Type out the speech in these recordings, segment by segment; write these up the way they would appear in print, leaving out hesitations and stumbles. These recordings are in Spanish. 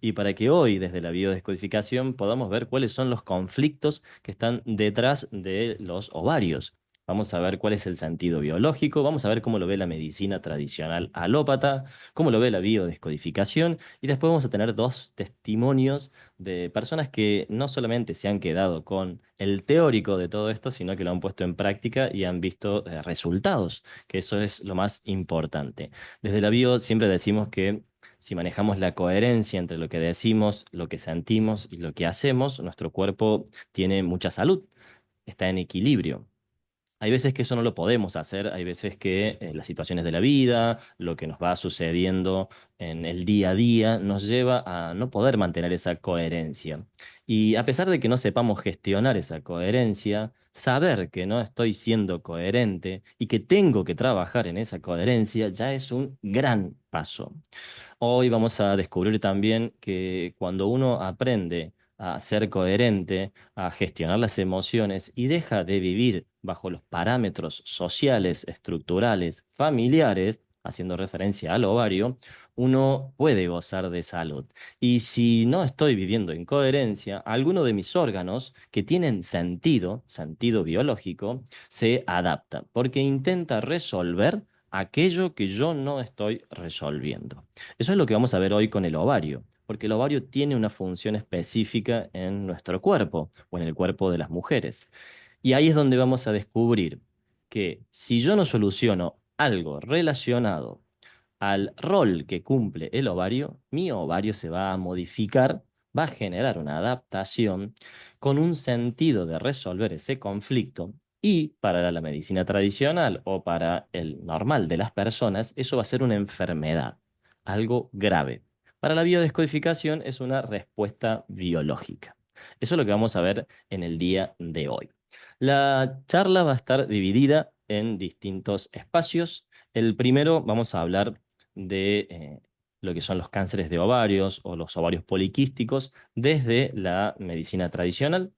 y para que hoy, desde la biodescodificación, podamos ver cuáles son los conflictos que están detrás de los ovarios. Vamos a ver cuál es el sentido biológico, vamos a ver cómo lo ve la medicina tradicional alópata, cómo lo ve la biodescodificación, y después vamos a tener dos testimonios de personas que no solamente se han quedado con el teórico de todo esto, sino que lo han puesto en práctica y han visto resultados, que eso es lo más importante. Desde la bio siempre decimos que si manejamos la coherencia entre lo que decimos, lo que sentimos y lo que hacemos, nuestro cuerpo tiene mucha salud, está en equilibrio. Hay veces que eso no lo podemos hacer, hay veces que las situaciones de la vida, lo que nos va sucediendo en el día a día, nos lleva a no poder mantener esa coherencia. Y a pesar de que no sepamos gestionar esa coherencia, saber que no estoy siendo coherente y que tengo que trabajar en esa coherencia ya es un gran paso. Hoy vamos a descubrir también que cuando uno aprende a ser coherente, a gestionar las emociones y deja de vivir bajo los parámetros sociales, estructurales, familiares, haciendo referencia al ovario, uno puede gozar de salud. Y si no estoy viviendo en coherencia, alguno de mis órganos que tienen sentido, sentido biológico, se adapta porque intenta resolver aquello que yo no estoy resolviendo. Eso es lo que vamos a ver hoy con el ovario, porque el ovario tiene una función específica en nuestro cuerpo o en el cuerpo de las mujeres. Y ahí es donde vamos a descubrir que si yo no soluciono algo relacionado al rol que cumple el ovario, mi ovario se va a modificar, va a generar una adaptación con un sentido de resolver ese conflicto. Y para la medicina tradicional o para el normal de las personas, eso va a ser una enfermedad, algo grave. Para la biodescodificación es una respuesta biológica. Eso es lo que vamos a ver en el día de hoy. La charla va a estar dividida en distintos espacios. El primero vamos a hablar de lo que son los cánceres de ovarios o los ovarios poliquísticos desde la medicina tradicional.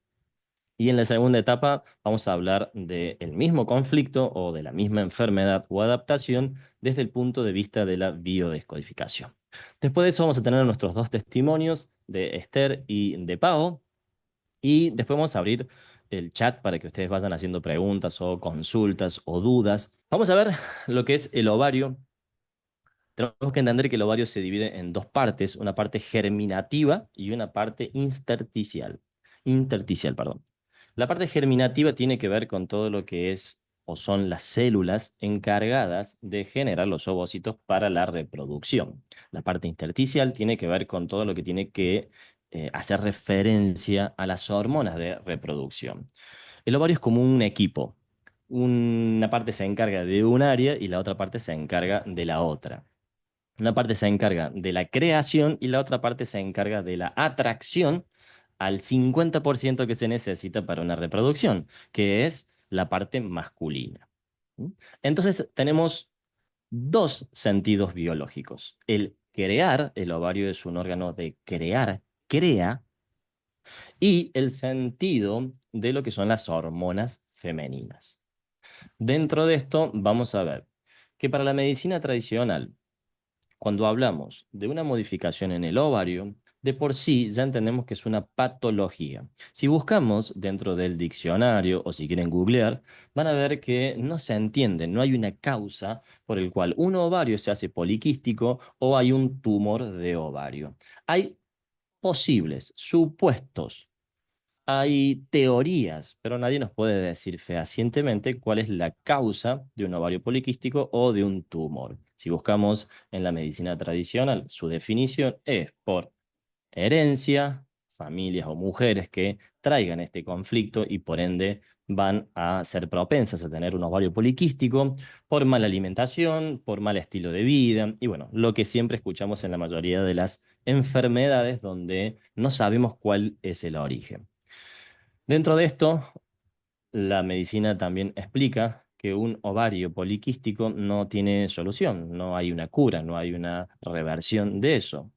Y en la segunda etapa vamos a hablar del mismo conflicto o de la misma enfermedad o adaptación desde el punto de vista de la biodescodificación. Después de eso vamos a tener nuestros dos testimonios de Esther y de Pau. Y después vamos a abrir el chat para que ustedes vayan haciendo preguntas o consultas o dudas. Vamos a ver lo que es el ovario. Tenemos que entender que el ovario se divide en dos partes, una parte germinativa y una parte intersticial. Intersticial, perdón. La parte germinativa tiene que ver con todo lo que es o son las células encargadas de generar los ovocitos para la reproducción. La parte intersticial tiene que ver con todo lo que tiene que hacer referencia a las hormonas de reproducción. El ovario es como un equipo. Una parte se encarga de un área y la otra parte se encarga de la otra. Una parte se encarga de la creación y la otra parte se encarga de la atracción al 50% que se necesita para una reproducción, que es la parte masculina. ¿Mm? Entonces tenemos dos sentidos biológicos. El crear, el ovario es un órgano de crear, crea, y el sentido de lo que son las hormonas femeninas. Dentro de esto vamos a ver que para la medicina tradicional, cuando hablamos de una modificación en el ovario, de por sí ya entendemos que es una patología. Si buscamos dentro del diccionario o si quieren googlear, van a ver que no se entiende, no hay una causa por el cual un ovario se hace poliquístico o hay un tumor de ovario. Hay posibles supuestos, hay teorías, pero nadie nos puede decir fehacientemente cuál es la causa de un ovario poliquístico o de un tumor. Si buscamos en la medicina tradicional, su definición es por herencia, familias o mujeres que traigan este conflicto y por ende van a ser propensas a tener un ovario poliquístico por mala alimentación, por mal estilo de vida y bueno, lo que siempre escuchamos en la mayoría de las enfermedades donde no sabemos cuál es el origen. Dentro de esto, la medicina también explica que un ovario poliquístico no tiene solución, no hay una cura, no hay una reversión de eso.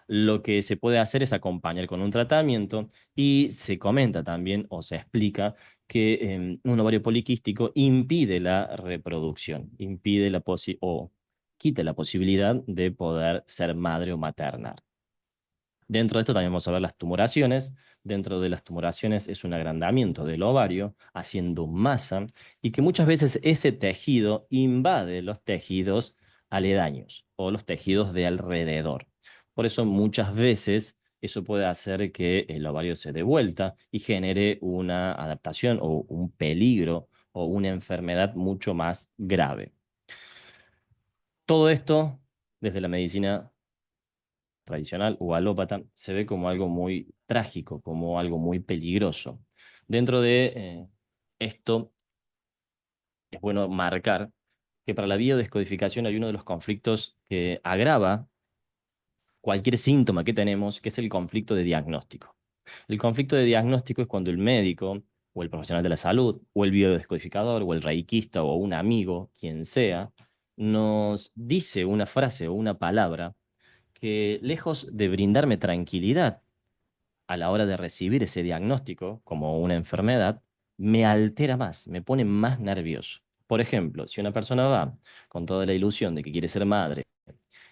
Lo que se puede hacer es acompañar con un tratamiento y se comenta también o se explica que un ovario poliquístico impide la reproducción, impide o quita la posibilidad de poder ser madre o maternar. Dentro de esto también vamos a ver las tumoraciones. Dentro de las tumoraciones es un agrandamiento del ovario, haciendo masa, y que muchas veces ese tejido invade los tejidos aledaños o los tejidos de alrededor. Por eso muchas veces eso puede hacer que el ovario se dé vuelta y genere una adaptación o un peligro o una enfermedad mucho más grave. Todo esto, desde la medicina tradicional o alópata, se ve como algo muy trágico, como algo muy peligroso. Dentro de esto, es bueno marcar que para la biodescodificación hay uno de los conflictos que agrava cualquier síntoma que tenemos, que es el conflicto de diagnóstico. El conflicto de diagnóstico es cuando el médico o el profesional de la salud o el biodescodificador o el reikista o un amigo, quien sea, nos dice una frase o una palabra que lejos de brindarme tranquilidad a la hora de recibir ese diagnóstico como una enfermedad, me altera más, me pone más nervioso. Por ejemplo, si una persona va con toda la ilusión de que quiere ser madre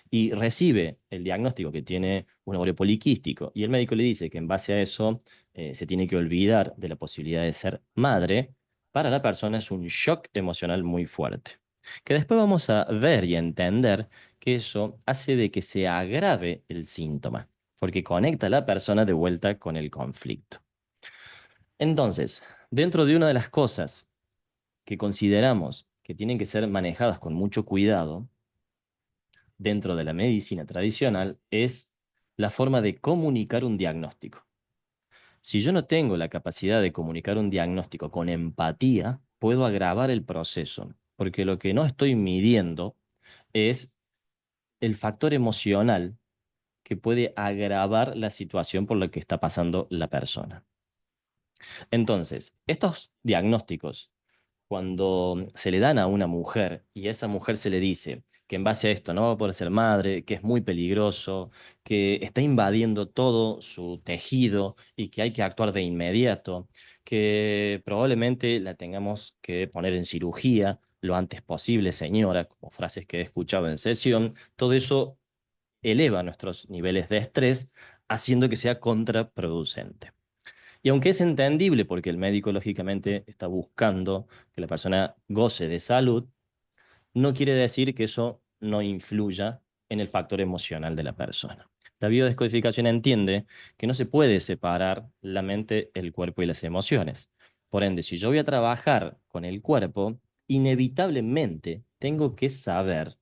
y recibe el diagnóstico que tiene un ovario poliquístico y el médico le dice que en base a eso se tiene que olvidar de la posibilidad de ser madre, para la persona es un shock emocional muy fuerte. Que después vamos a ver y entender que eso hace de que se agrave el síntoma, porque conecta a la persona de vuelta con el conflicto. Entonces, dentro de una de las cosas que consideramos que tienen que ser manejadas con mucho cuidado, dentro de la medicina tradicional es la forma de comunicar un diagnóstico. Si yo no tengo la capacidad de comunicar un diagnóstico con empatía, puedo agravar el proceso, porque lo que no estoy midiendo es el factor emocional que puede agravar la situación por la que está pasando la persona. Entonces, estos diagnósticos, cuando se le dan a una mujer y a esa mujer se le dice que en base a esto no va a poder ser madre, que es muy peligroso, que está invadiendo todo su tejido y que hay que actuar de inmediato, que probablemente la tengamos que poner en cirugía lo antes posible, señora, como frases que he escuchado en sesión, todo eso eleva nuestros niveles de estrés, haciendo que sea contraproducente. Y aunque es entendible porque el médico lógicamente está buscando que la persona goce de salud, no quiere decir que eso no influya en el factor emocional de la persona. La biodescodificación entiende que no se puede separar la mente, el cuerpo y las emociones. Por ende, si yo voy a trabajar con el cuerpo, inevitablemente tengo que saber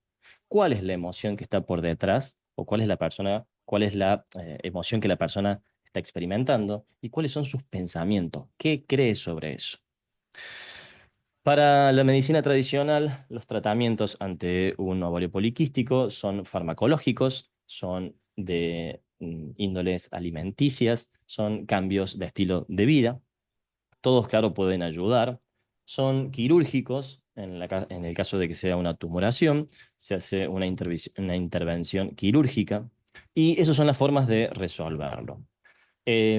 cuál es la emoción que está por detrás o cuál es la persona, cuál es la emoción que la persona está experimentando y cuáles son sus pensamientos, qué cree sobre eso. Para la medicina tradicional, los tratamientos ante un ovario poliquístico son farmacológicos, son de índoles alimenticias, son cambios de estilo de vida. Todos, claro, pueden ayudar. Son quirúrgicos, en el caso de que sea una tumoración, se hace una intervención quirúrgica y esas son las formas de resolverlo.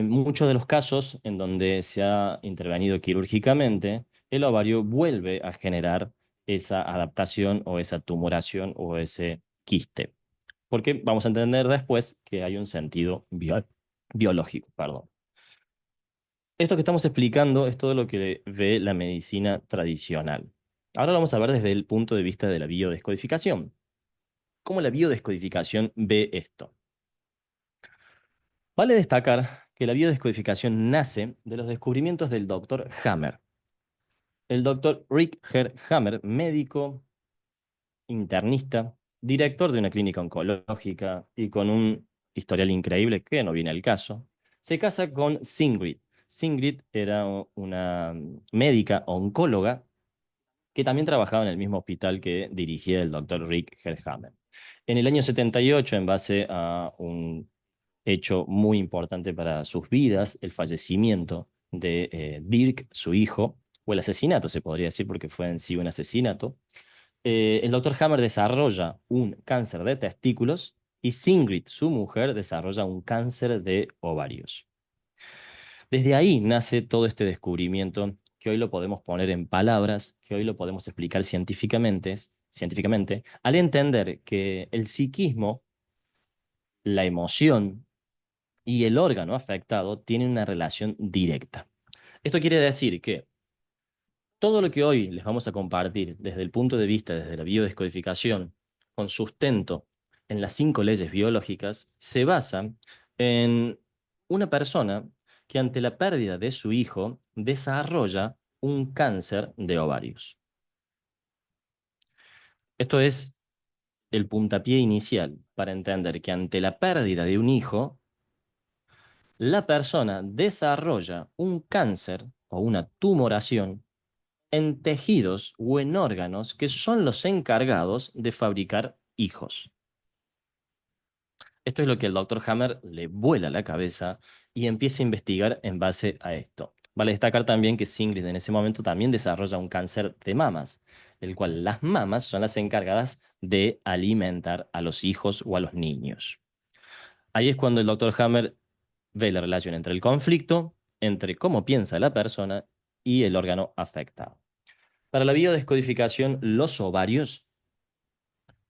Muchos de los casos en donde se ha intervenido quirúrgicamente, el ovario vuelve a generar esa adaptación o esa tumoración o ese quiste. Porque vamos a entender después que hay un sentido biológico, perdón. Esto que estamos explicando es todo lo que ve la medicina tradicional. Ahora lo vamos a ver desde el punto de vista de la biodescodificación. ¿Cómo la biodescodificación ve esto? Vale destacar que la biodescodificación nace de los descubrimientos del doctor Hammer. El doctor Rick Hammer, médico, internista, director de una clínica oncológica y con un historial increíble que no viene al caso, se casa con Sigrid. Sigrid era una médica oncóloga que también trabajaba en el mismo hospital que dirigía el doctor Rick Hammer. En el año 78, en base a un hecho muy importante para sus vidas, el fallecimiento de Dirk, su hijo, o el asesinato, se podría decir, porque fue en sí un asesinato. El doctor Hammer desarrolla un cáncer de testículos y Sigrid, su mujer, desarrolla un cáncer de ovarios. Desde ahí nace todo este descubrimiento que hoy lo podemos poner en palabras, que hoy lo podemos explicar científicamente, al entender que el psiquismo, la emoción, y el órgano afectado tienen una relación directa. Esto quiere decir que todo lo que hoy les vamos a compartir desde el punto de vista, desde la biodescodificación, con sustento en las 5 leyes biológicas, se basa en una persona que ante la pérdida de su hijo desarrolla un cáncer de ovarios. Esto es el puntapié inicial para entender que ante la pérdida de un hijo, la persona desarrolla un cáncer o una tumoración en tejidos o en órganos que son los encargados de fabricar hijos. Esto es lo que el doctor Hammer le vuela la cabeza y empieza a investigar en base a esto. Vale destacar también que Singrid en ese momento también desarrolla un cáncer de mamas, el cual las mamas son las encargadas de alimentar a los hijos o a los niños. Ahí es cuando el doctor Hammer ve la relación entre el conflicto, entre cómo piensa la persona y el órgano afectado. Para la biodescodificación, los ovarios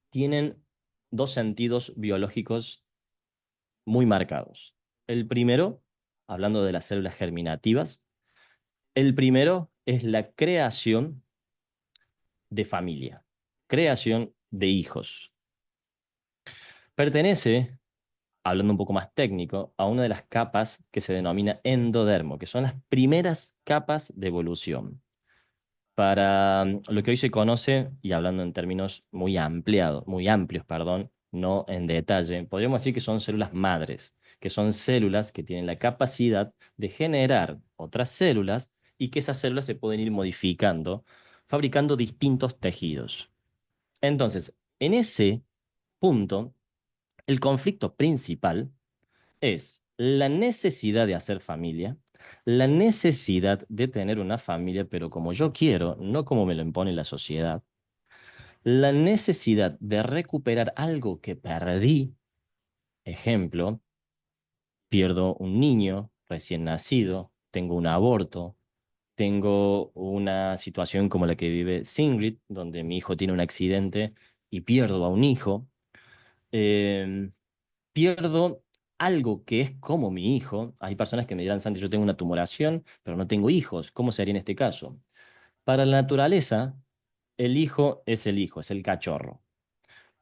tienen dos sentidos biológicos muy marcados. El primero, hablando de las células germinativas, el primero es la creación de familia, creación de hijos. Pertenece, hablando un poco más técnico, a una de las capas que se denomina endodermo, que son las primeras capas de evolución. Para lo que hoy se conoce, y hablando en términos muy amplios, perdón, no en detalle, podríamos decir que son células madres, que son células que tienen la capacidad de generar otras células y que esas células se pueden ir modificando, fabricando distintos tejidos. Entonces, en ese punto, el conflicto principal es la necesidad de hacer familia, la necesidad de tener una familia, pero como yo quiero, no como me lo impone la sociedad, la necesidad de recuperar algo que perdí, ejemplo, pierdo un niño recién nacido, tengo un aborto, tengo una situación como la que vive Singrid, donde mi hijo tiene un accidente y pierdo a un hijo. Em, Pierdo algo que es como mi hijo. Hay personas que me dirán, Santi, yo tengo una tumoración, pero no tengo hijos. ¿Cómo sería en este caso? Para la naturaleza, el hijo, es el cachorro.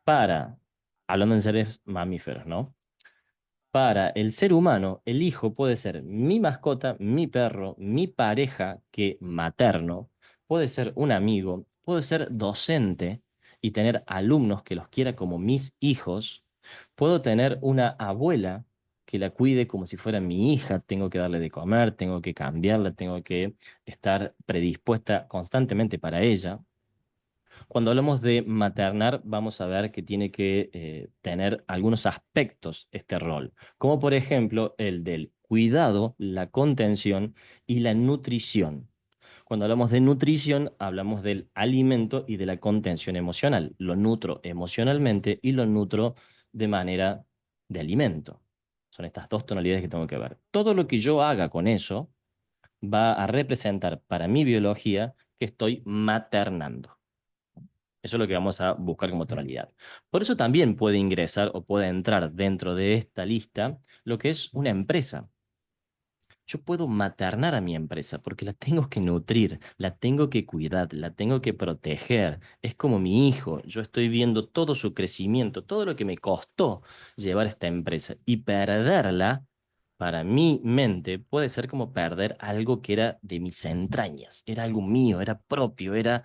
Para, hablando en seres mamíferos, ¿no? Para el ser humano, el hijo puede ser mi mascota, mi perro, mi pareja que materno, puede ser un amigo, puede ser docente y tener alumnos que los quiera como mis hijos. Puedo tener una abuela que la cuide como si fuera mi hija, tengo que darle de comer, tengo que cambiarla, tengo que estar predispuesta constantemente para ella. Cuando hablamos de maternar, vamos a ver que tiene que tener algunos aspectos este rol, como por ejemplo el del cuidado, la contención y la nutrición. Cuando hablamos de nutrición, hablamos del alimento y de la contención emocional. Lo nutro emocionalmente y lo nutro de manera de alimento. Son estas dos tonalidades que tengo que ver. Todo lo que yo haga con eso va a representar para mi biología que estoy maternando. Eso es lo que vamos a buscar como tonalidad. Por eso también puede ingresar o puede entrar dentro de esta lista lo que es una empresa. Yo puedo maternar a mi empresa porque la tengo que nutrir, la tengo que cuidar, la tengo que proteger. Es como mi hijo. Yo estoy viendo todo su crecimiento, todo lo que me costó llevar esta empresa y perderla. Para mi mente puede ser como perder algo que era de mis entrañas, era algo mío, era propio, era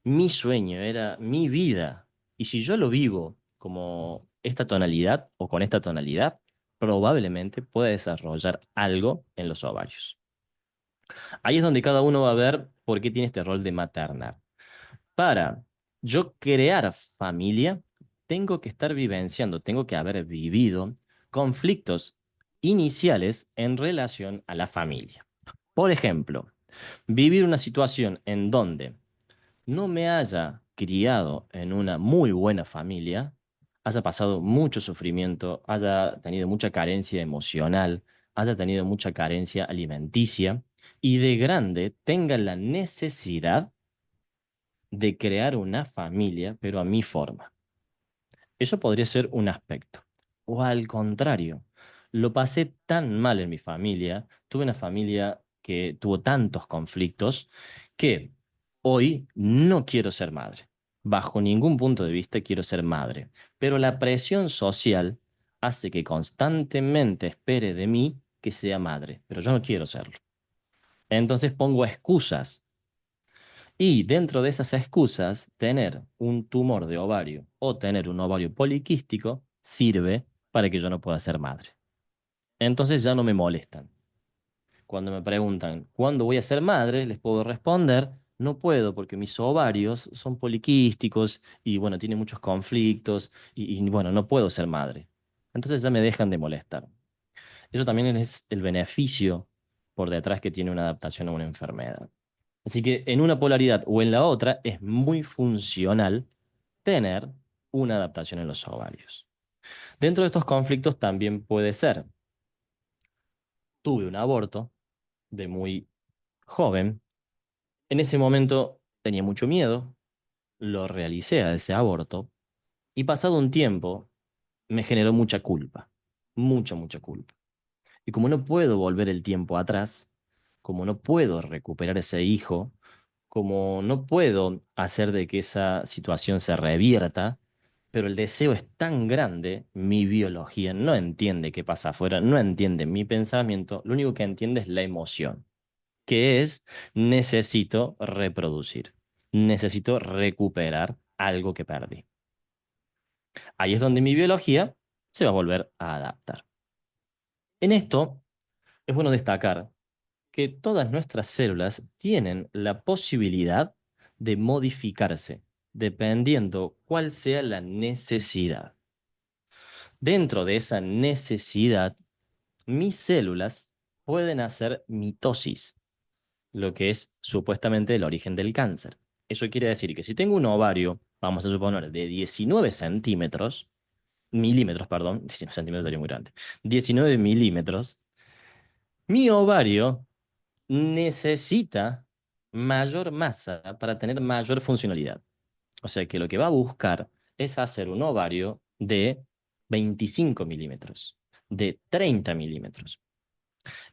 mi sueño, era mi vida. Y si yo lo vivo como esta tonalidad o con esta tonalidad, probablemente pueda desarrollar algo en los ovarios. Ahí es donde cada uno va a ver por qué tiene este rol de maternar. Para yo crear familia, tengo que estar vivenciando, tengo que haber vivido conflictos iniciales en relación a la familia. Por ejemplo, vivir una situación en donde no me haya criado en una muy buena familia, haya pasado mucho sufrimiento, haya tenido mucha carencia emocional, haya tenido mucha carencia alimenticia y de grande tenga la necesidad de crear una familia, pero a mi forma. Eso podría ser un aspecto. O al contrario, Lo pasé tan mal en mi familia, tuve una familia que tuvo tantos conflictos que hoy no quiero ser madre. Bajo ningún punto de vista quiero ser madre. Pero la presión social hace que constantemente espere de mí que sea madre, pero yo no quiero serlo. Entonces pongo excusas y dentro de esas excusas, tener un tumor de ovario o tener un ovario poliquístico sirve para que yo no pueda ser madre. Entonces ya no me molestan. Cuando me preguntan cuándo voy a ser madre, les puedo responder, no puedo porque mis ovarios son poliquísticos y bueno, tiene muchos conflictos y bueno, no puedo ser madre. Entonces ya me dejan de molestar. Eso también es el beneficio por detrás que tiene una adaptación a una enfermedad. Así que en una polaridad o en la otra es muy funcional tener una adaptación en los ovarios. Dentro de estos conflictos también puede ser, tuve un aborto de muy joven, en ese momento tenía mucho miedo, lo realicé a ese aborto y pasado un tiempo me generó mucha culpa, mucha culpa. Y como no puedo volver el tiempo atrás, como no puedo recuperar ese hijo, como no puedo hacer de que esa situación se revierta, pero el deseo es tan grande, mi biología no entiende qué pasa afuera, no entiende mi pensamiento, lo único que entiende es la emoción, que es necesito reproducir, necesito recuperar algo que perdí. Ahí es donde mi biología se va a volver a adaptar. En esto es bueno destacar que todas nuestras células tienen la posibilidad de modificarse dependiendo cuál sea la necesidad. Dentro de esa necesidad, mis células pueden hacer mitosis, lo que es supuestamente el origen del cáncer. Eso quiere decir que si tengo un ovario, vamos a suponer, de 19 centímetros, milímetros, perdón, 19 centímetros sería muy grande, 19 milímetros, mi ovario necesita mayor masa para tener mayor funcionalidad. O sea que lo que va a buscar es hacer un ovario de 25 milímetros, de 30 milímetros.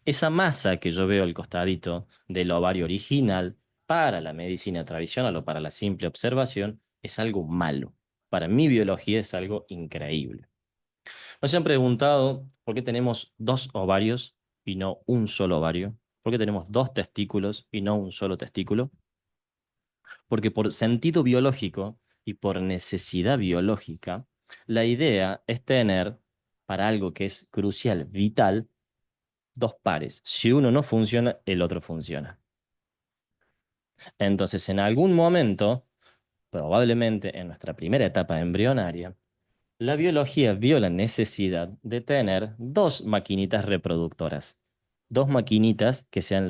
Esa masa que yo veo al costadito del ovario original para la medicina tradicional o para la simple observación es algo malo. Para mi biología es algo increíble. Nos han preguntado por qué tenemos dos ovarios y no un solo ovario, por qué tenemos dos testículos y no un solo testículo, porque por sentido biológico y por necesidad biológica, la idea es tener, para algo que es crucial, vital, dos pares. Si uno no funciona, el otro funciona. Entonces, en algún momento, probablemente en nuestra primera etapa embrionaria, la biología vio la necesidad de tener dos maquinitas reproductoras, dos maquinitas que sean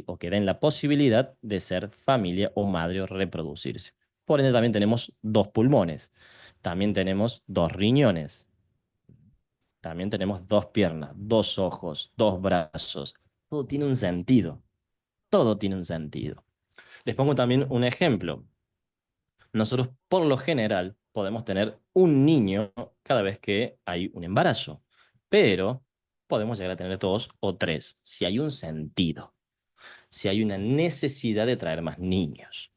o que den la posibilidad de ser familia o madre o reproducirse. Por ende, también tenemos dos pulmones, también tenemos dos riñones, también tenemos dos piernas, dos ojos, dos brazos. Todo tiene un sentido, todo tiene un sentido. Les pongo también un ejemplo. Nosotros, por lo general, podemos tener un niño cada vez que hay un embarazo, pero podemos llegar a tener dos o tres si hay un sentido, si hay una necesidad de traer más niños.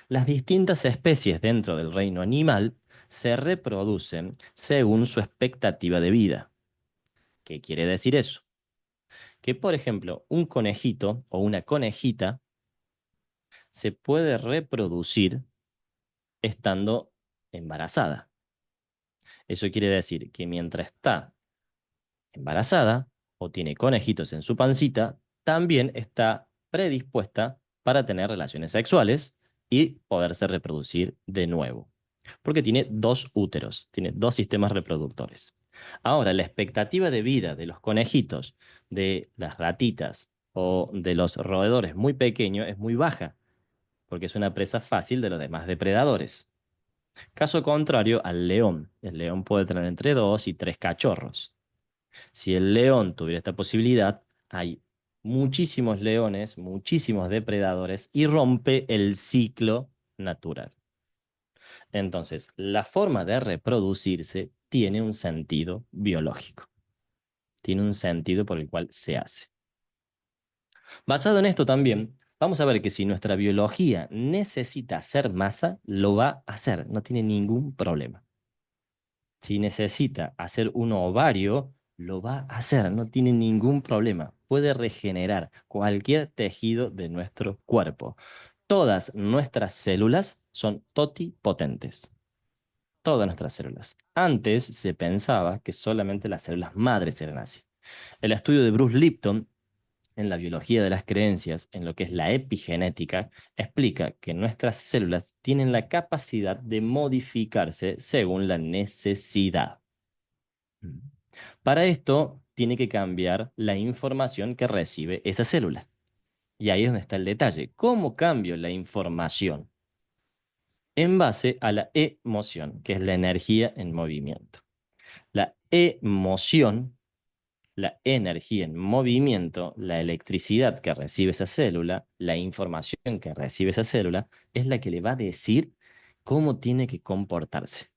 Las distintas especies dentro del reino animal se reproducen según su expectativa de vida. ¿Qué quiere decir eso? Que, por ejemplo, un conejito o una conejita se puede reproducir estando embarazada. Eso quiere decir que mientras está embarazada o tiene conejitos en su pancita, también está predispuesta para tener relaciones sexuales y poderse reproducir de nuevo. Porque tiene dos úteros, tiene dos sistemas reproductores. Ahora, la expectativa de vida de los conejitos, de las ratitas o de los roedores muy pequeños es muy baja, porque es una presa fácil de los demás depredadores. Caso contrario al león. El león puede tener entre dos y tres cachorros. Si el león tuviera esta posibilidad, hay muchísimos leones, muchísimos depredadores y rompe el ciclo natural. Entonces, la forma de reproducirse tiene un sentido biológico. tiene un sentido por el cual se hace. Basado en esto también, vamos a ver que si nuestra biología necesita hacer masa, lo va a hacer, no tiene ningún problema. Si necesita hacer un ovario, lo va a hacer, no tiene ningún problema. Puede regenerar cualquier tejido de nuestro cuerpo. Todas nuestras células son totipotentes. Todas nuestras células. Antes se pensaba que solamente las células madres eran así. El estudio de Bruce Lipton en la biología de las creencias, en lo que es la epigenética, explica que nuestras células tienen la capacidad de modificarse según la necesidad. Mm. Para esto, tiene que cambiar la información que recibe esa célula. Y ahí es donde está el detalle. ¿Cómo cambio la información? En base a la emoción, que es la energía en movimiento. La emoción, la energía en movimiento, la electricidad que recibe esa célula, la información que recibe esa célula, es la que le va a decir cómo tiene que comportarse.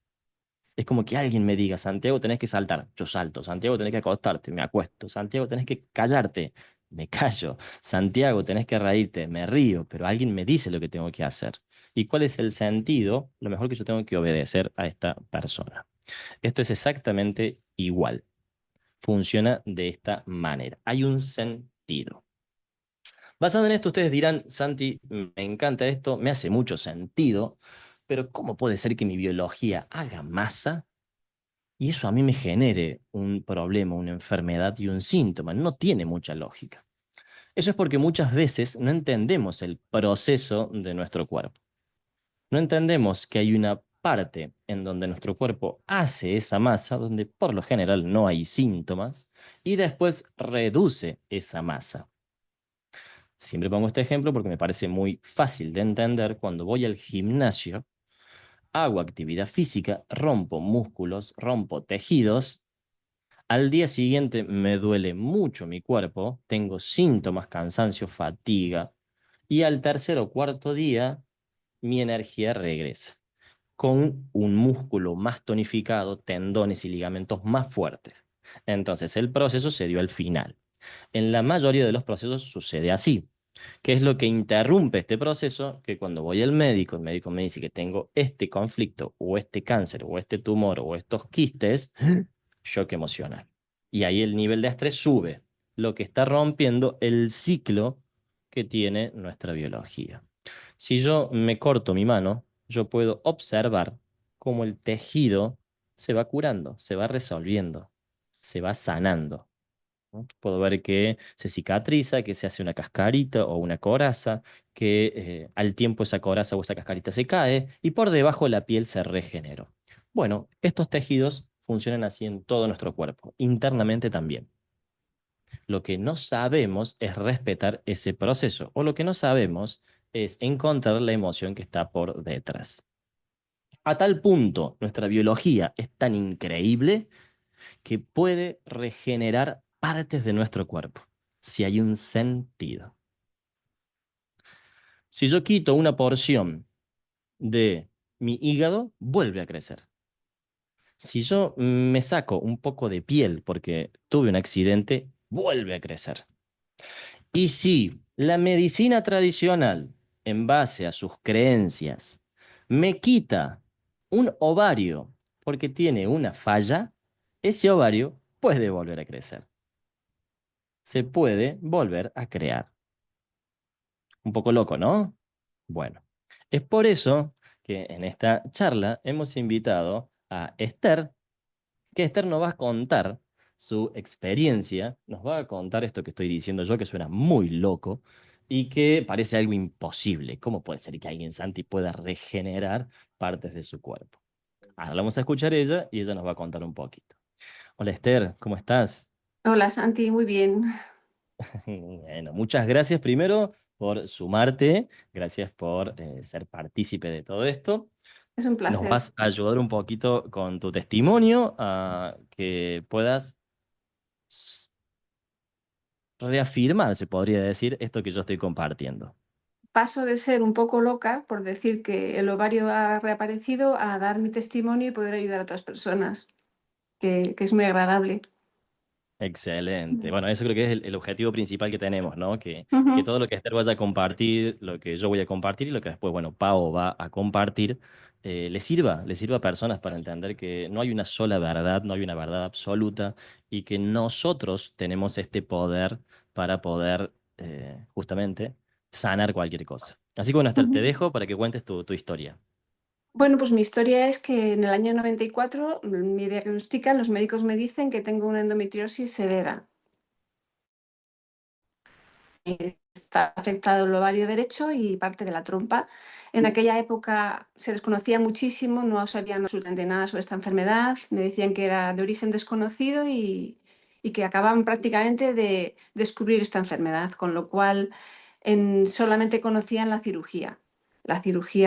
Es como que alguien me diga, Santiago, tenés que saltar. Yo salto. Santiago, tenés que acostarte. Me acuesto. Santiago, tenés que callarte. Me callo. Santiago, tenés que reírte. Me río. Pero alguien me dice lo que tengo que hacer. ¿Y cuál es el sentido? Lo mejor que yo tengo que obedecer a esta persona. Esto es exactamente igual. Funciona de esta manera. Hay un sentido. Basado en esto, ustedes dirán, Santi, me encanta esto, me hace mucho sentido, pero ¿cómo puede ser que mi biología haga masa y eso a mí me genere un problema, una enfermedad y un síntoma? No tiene mucha lógica. Eso es porque muchas veces no entendemos el proceso de nuestro cuerpo. No entendemos que hay una parte en donde nuestro cuerpo hace esa masa, donde por lo general no hay síntomas, y después reduce esa masa. Siempre pongo este ejemplo porque me parece muy fácil de entender. Cuando voy al gimnasio, hago actividad física, rompo músculos, rompo tejidos. Al día siguiente me duele mucho mi cuerpo, tengo síntomas, cansancio, fatiga, y al tercer o cuarto día mi energía regresa con un músculo más tonificado, tendones y ligamentos más fuertes. Entonces el proceso se dio al final. En la mayoría de los procesos sucede así. ¿Qué es lo que interrumpe este proceso? Que cuando voy al médico, el médico me dice que tengo este conflicto o este cáncer o este tumor o estos quistes, shock emocional. Y ahí el nivel de estrés sube, lo que está rompiendo el ciclo que tiene nuestra biología. Si yo me corto mi mano, yo puedo observar cómo el tejido se va curando, se va resolviendo, se va sanando. ¿No? Puedo ver que se cicatriza, que se hace una cascarita o una coraza, que al tiempo esa coraza o esa cascarita se cae y por debajo la piel se regeneró. Bueno, estos tejidos funcionan así en todo nuestro cuerpo, internamente también. Lo que no sabemos es respetar ese proceso, o lo que no sabemos es encontrar la emoción que está por detrás. A tal punto, nuestra biología es tan increíble que puede regenerar partes de nuestro cuerpo, si hay un sentido. Si yo quito una porción de mi hígado, vuelve a crecer. Si yo me saco un poco de piel porque tuve un accidente, vuelve a crecer. Y si la medicina tradicional, en base a sus creencias, me quita un ovario porque tiene una falla, ese ovario puede volver a crecer. Se puede volver a crear. Un poco loco, ¿no? Bueno, es por eso que en esta charla hemos invitado a Esther, que Esther nos va a contar su experiencia, nos va a contar esto que estoy diciendo yo, que suena muy loco y que parece algo imposible. ¿Cómo puede ser que alguien, Santi, pueda regenerar partes de su cuerpo? Ahora la vamos a escuchar ella y ella nos va a contar un poquito. Hola Esther, ¿cómo estás? Hola Santi, muy bien. Bueno, muchas gracias primero por sumarte, gracias por ser partícipe de todo esto. Es un Nos placer. vas a ayudar un poquito con tu testimonio a que puedas s- reafirmar, se podría decir, esto que yo estoy compartiendo. Paso de ser un poco loca por decir que el ovario ha reaparecido a dar mi testimonio y poder ayudar a otras personas, que es muy agradable. Excelente. Mm. Bueno, eso creo que es el objetivo principal que tenemos, ¿no? Que Ujú, todo lo que Esther vaya a compartir, lo que yo voy a compartir y lo que después, bueno, Pau va a compartir, le sirva a personas para entender que no hay una sola verdad, no hay una verdad absoluta y que nosotros tenemos este poder para poder justamente sanar cualquier cosa. Así que bueno, Esther, te ujú. dejo para que cuentes tu historia. Bueno, pues mi historia es que en el año 94 me diagnostican, los médicos me dicen que tengo una endometriosis severa. Está afectado el ovario derecho y parte de la trompa. En aquella época se desconocía muchísimo, no sabían absolutamente nada sobre esta enfermedad, me decían que era de origen desconocido y que acababan prácticamente de descubrir esta enfermedad, con lo cual solamente conocían la cirugía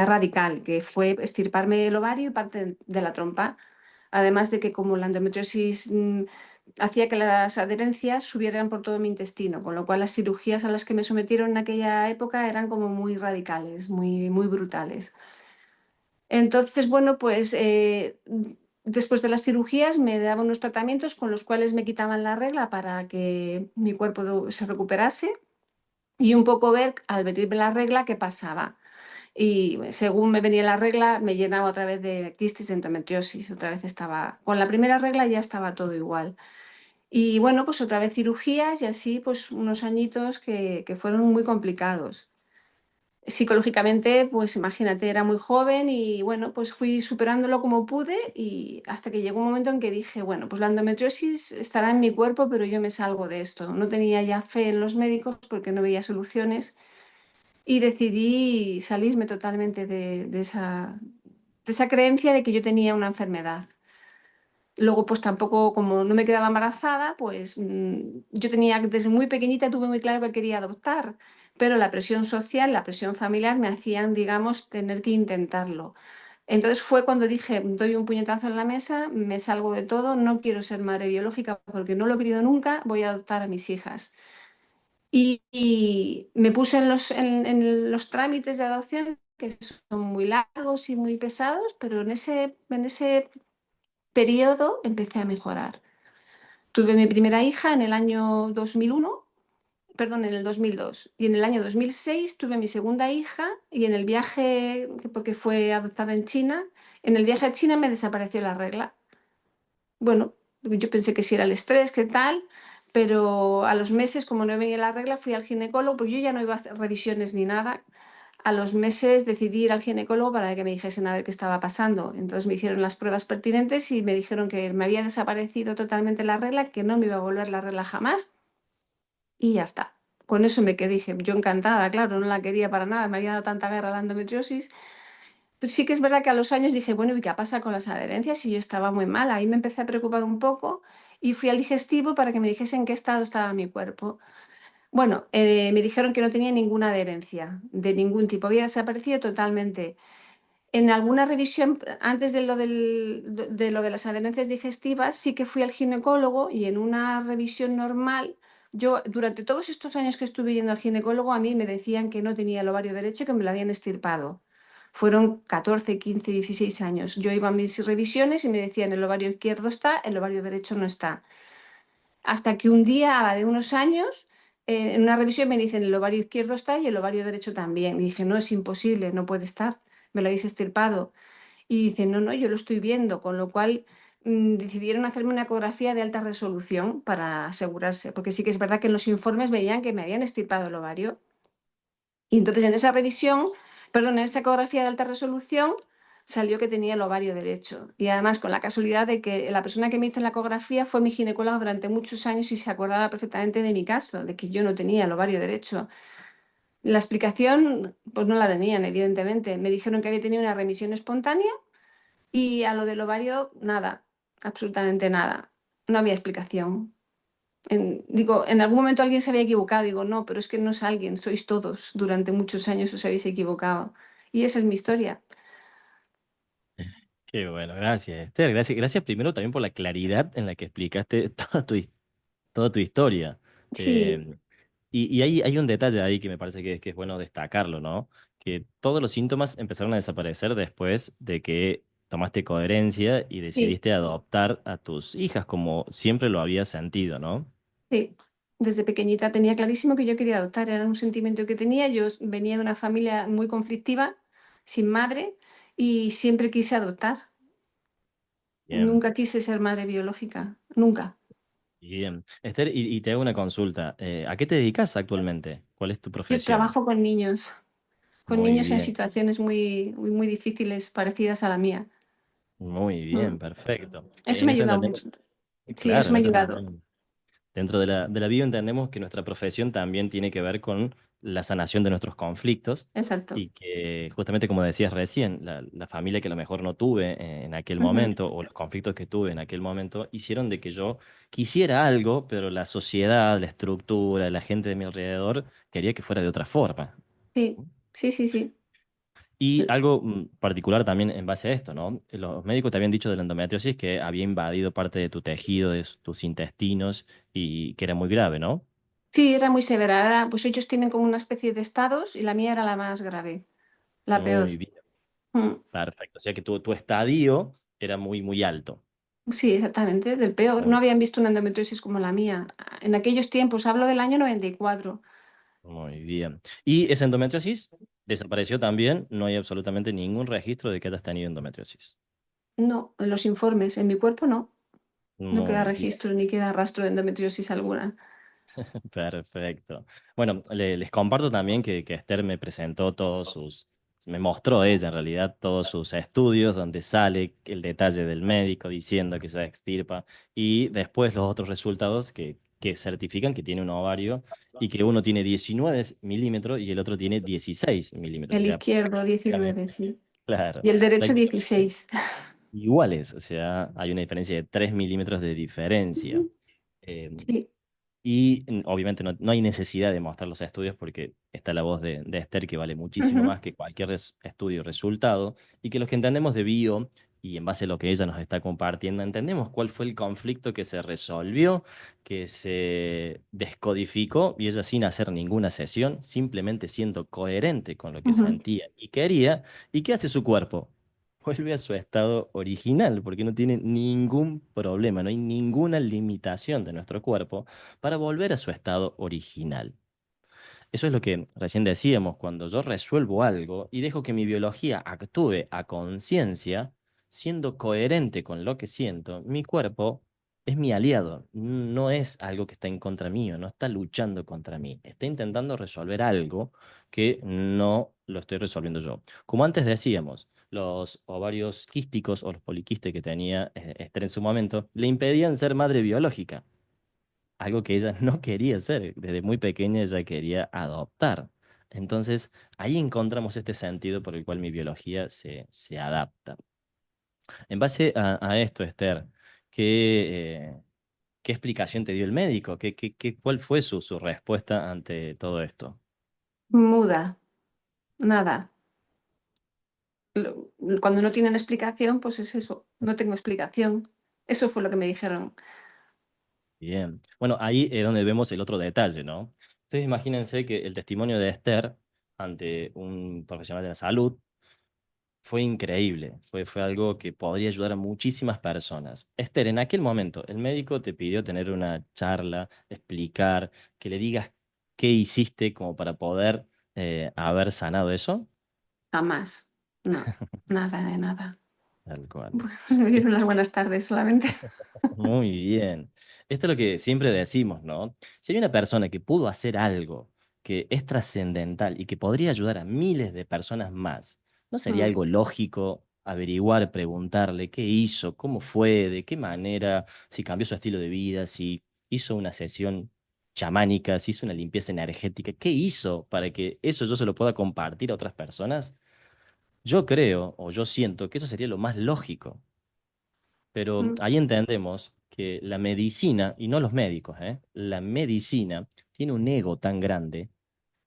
radical, que fue extirparme el ovario y parte de la trompa. Además de que como la endometriosis hacía que las adherencias subieran por todo mi intestino, con lo cual las cirugías a las que me sometieron en aquella época eran como muy radicales, muy brutales. Entonces, bueno, pues después de las cirugías me daban unos tratamientos con los cuales me quitaban la regla para que mi cuerpo se recuperase y un poco ver al venirme la regla qué pasaba. Y según me venía la regla, me llenaba otra vez de quistes de endometriosis. Otra vez estaba, con la primera regla ya estaba todo igual. Y bueno, pues otra vez cirugías y así pues unos añitos que fueron muy complicados. Psicológicamente, pues imagínate, era muy joven y bueno, pues fui superándolo como pude y hasta que llegó un momento en que dije, bueno, pues la endometriosis estará en mi cuerpo, pero yo me salgo de esto. No tenía ya fe en los médicos porque no veía soluciones y decidí salirme totalmente de esa creencia de que yo tenía una enfermedad. Luego, pues tampoco, como no me quedaba embarazada, pues yo tenía, desde muy pequeñita tuve muy claro que quería adoptar, pero la presión social, la presión familiar me hacían, digamos, tener que intentarlo. Entonces fue cuando dije, doy un puñetazo en la mesa, me salgo de todo, no quiero ser madre biológica porque no lo he querido nunca, voy a adoptar a mis hijas. Y me puse en los trámites de adopción, que son muy largos y muy pesados, pero en ese periodo empecé a mejorar. Tuve mi primera hija en el año 2001, perdón, en el 2002. Y en el año 2006 tuve mi segunda hija y en el viaje, porque fue adoptada en China, en el viaje a China me desapareció la regla. Bueno, yo pensé que si era el estrés, qué tal, pero a los meses, como no venía la regla, fui al ginecólogo, porque yo ya no iba a hacer revisiones ni nada. A los meses decidí ir al ginecólogo para que me dijesen a ver qué estaba pasando. Entonces me hicieron las pruebas pertinentes y me dijeron que me había desaparecido totalmente la regla, que no me iba a volver la regla jamás y ya está. Con eso me quedé, dije, yo encantada, claro, no la quería para nada, me había dado tanta guerra la endometriosis. Pues sí que es verdad que a los años dije, bueno, ¿y qué pasa con las adherencias? Y yo estaba muy mal, ahí me empecé a preocupar un poco y fui al digestivo para que me dijesen en qué estado estaba mi cuerpo. Bueno, me dijeron que no tenía ninguna adherencia de ningún tipo, había desaparecido totalmente. En alguna revisión, antes de lo de las adherencias digestivas, sí que fui al ginecólogo y en una revisión normal, yo durante todos estos años que estuve yendo al ginecólogo, a mí me decían que no tenía el ovario derecho, que me lo habían extirpado. Fueron 14, 15, 16 años. Yo iba a mis revisiones y me decían el ovario izquierdo está, el ovario derecho no está. Hasta que un día, a la de unos años, en una revisión me dicen el ovario izquierdo está y el ovario derecho también. Y dije, no, es imposible, no puede estar, me lo habéis extirpado. Y dicen, no, no, yo lo estoy viendo, con lo cual decidieron hacerme una ecografía de alta resolución para asegurarse, porque sí que es verdad que en los informes veían que me habían extirpado el ovario. Y entonces en esa revisión, perdón, en esa ecografía de alta resolución salió que tenía el ovario derecho. Y además con la casualidad de que la persona que me hizo la ecografía fue mi ginecóloga durante muchos años y se acordaba perfectamente de mi caso, de que yo no tenía el ovario derecho. La explicación, pues no la tenían, evidentemente. Me dijeron que había tenido una remisión espontánea y a lo del ovario, nada, absolutamente nada. No había explicación. Digo, en algún momento alguien se había equivocado. Digo, no, pero es que no es alguien, sois todos. Durante muchos años os habéis equivocado. Y esa es mi historia. Qué bueno, gracias, Esther. Gracias, gracias primero también por la claridad en la que explicaste toda tu historia. Sí, Eh, y hay un detalle ahí que me parece que es bueno destacarlo, ¿no? Que todos los síntomas empezaron a desaparecer después de que tomaste coherencia y Sí, decidiste adoptar a tus hijas como siempre lo habías sentido, ¿no? sí. Desde pequeñita tenía clarísimo que yo quería adoptar, era un sentimiento que tenía. Venía de una familia muy conflictiva, sin madre, y siempre quise adoptar. Bien, Nunca quise ser madre biológica, nunca. bien. Esther, y te hago una consulta. ¿A qué te dedicas actualmente? ¿Cuál es tu Yo profesión? trabajo con Muy niños en bien, situaciones muy difíciles, parecidas a la mía. muy Mm. bien, perfecto. Eso En me ha esto ayudado entendemos, mucho. Sí, claro, eso en me ha esto ayudado. entendemos. Dentro de la bio entendemos que nuestra profesión también tiene que ver con la sanación de nuestros conflictos Exacto. y que justamente como decías recién, la familia que a lo mejor no tuve en aquel Ujú. momento o los conflictos que tuve en aquel momento hicieron de que yo quisiera algo, pero la sociedad, la estructura, la gente de mi alrededor quería que fuera de otra forma. Sí, sí, sí, sí. Y algo particular también en base a esto, ¿no? Los médicos te habían dicho de la endometriosis que había invadido parte de tu tejido, de tus intestinos y que era muy grave, ¿no? Sí, era muy severa. Pues ellos tienen como una especie de estados y la mía era la más grave, la peor. Muy bien, Mm. perfecto. O sea que tu estadio era muy, muy alto. Sí, exactamente, del peor. No Muy, habían visto una endometriosis como la mía. En aquellos tiempos, hablo del año 94. muy bien. ¿Y esa endometriosis desapareció también? No hay absolutamente ningún registro de que hayas tenido endometriosis. No, en los informes, en mi cuerpo no. No queda Muy bien. registro ni queda rastro de endometriosis alguna. Perfecto. Bueno, les comparto también que Esther me presentó me mostró ella en realidad todos sus estudios donde sale el detalle del médico diciendo que se extirpa y después los otros resultados que certifican que tiene un ovario y que uno tiene 19 milímetros y el otro tiene 16 milímetros. O El sea, izquierdo, 19, prácticamente, sí. claro, Y el derecho, prácticamente 16. iguales. O sea, hay una diferencia de 3 milímetros de diferencia. Eh, Sí. y obviamente no hay necesidad de mostrar los estudios porque está la voz de Esther que vale muchísimo Ujú, más que cualquier estudio resultado y que los que entendemos de bio y en base a lo que ella nos está compartiendo, entendemos cuál fue el conflicto que se resolvió, que se descodificó y ella sin hacer ninguna sesión, simplemente siendo coherente con lo que ujú, sentía y quería. ¿Y qué hace su cuerpo? Vuelve a su estado original, porque no tiene ningún problema, no hay ninguna limitación de nuestro cuerpo para volver a su estado original. Eso es lo que recién decíamos, cuando yo resuelvo algo y dejo que mi biología actúe a conciencia, siendo coherente con lo que siento, mi cuerpo es mi aliado, no es algo que está en contra mío, no está luchando contra mí, está intentando resolver algo que no lo estoy resolviendo yo. Como antes decíamos, los ovarios quísticos o los poliquistes que tenía Esther en su momento le impedían ser madre biológica, algo que ella no quería hacer. Desde muy pequeña ella quería adoptar. Entonces, ahí encontramos este sentido por el cual mi biología se adapta. En base a esto, Esther, ¿qué explicación te dio el médico? ¿Cuál fue su respuesta ante todo esto? muda, nada. Cuando no tienen explicación, pues es eso, no tengo explicación. Eso fue lo que me dijeron. Bien. Bueno, ahí es donde vemos el otro detalle, ¿no? Ustedes imagínense que el testimonio de Esther ante un profesional de la salud fue increíble, fue algo que podría ayudar a muchísimas personas. Esther, en aquel momento, el médico te pidió tener una charla, explicar, que le digas qué hiciste como para poder haber sanado eso. Jamás. No, nada de nada. Tal cual. Me dieron las buenas tardes solamente. Muy bien. Esto es lo que siempre decimos, ¿no? Si hay una persona que pudo hacer algo que es trascendental y que podría ayudar a miles de personas más, ¿no sería Mm, algo lógico averiguar, preguntarle qué hizo, cómo fue, de qué manera, si cambió su estilo de vida, si hizo una sesión chamánica, si hizo una limpieza energética, qué hizo para que eso yo se lo pueda compartir a otras personas? Yo creo o yo siento que eso sería lo más lógico. Pero mm. ahí entendemos que la medicina, y no los médicos, la medicina tiene un ego tan grande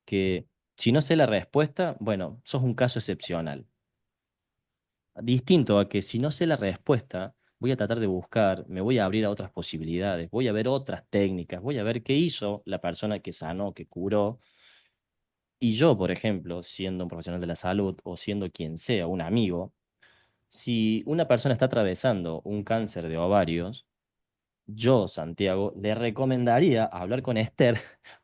que si no sé la respuesta, bueno, sos un caso excepcional. Distinto a que si no sé la respuesta, voy a tratar de buscar, me voy a abrir a otras posibilidades, voy a ver otras técnicas, voy a ver qué hizo la persona que sanó, que curó. Y yo, por ejemplo, siendo un profesional de la salud o siendo quien sea, un amigo, Si una persona está atravesando un cáncer de ovarios, yo, Santiago, le recomendaría hablar con Esther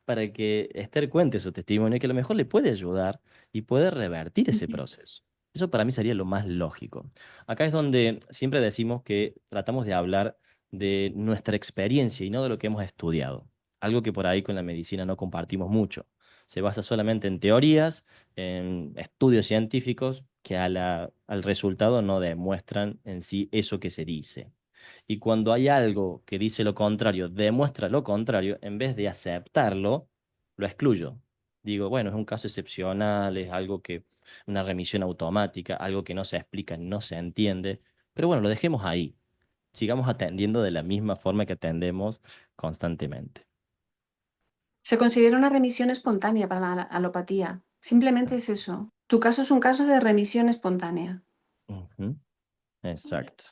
para que Esther cuente su testimonio y que a lo mejor le puede ayudar y puede revertir ese Ujú. proceso. Eso para mí sería lo más lógico. Acá es donde siempre decimos que tratamos de hablar de nuestra experiencia y no de lo que hemos estudiado. Algo que por ahí con la medicina no compartimos mucho. Se basa solamente en teorías, en estudios científicos que al resultado no demuestran en sí eso que se dice. Y cuando hay algo que dice lo contrario, demuestra lo contrario, en vez de aceptarlo, lo excluyo. Digo, bueno, es un caso excepcional, es algo que, una remisión automática, algo que no se explica, no se entiende. Pero bueno, lo dejemos ahí. Sigamos atendiendo de la misma forma que atendemos constantemente. Se considera una remisión espontánea para la alopatía. Simplemente es eso. Tu caso es un caso de remisión espontánea. Ujú. Exacto,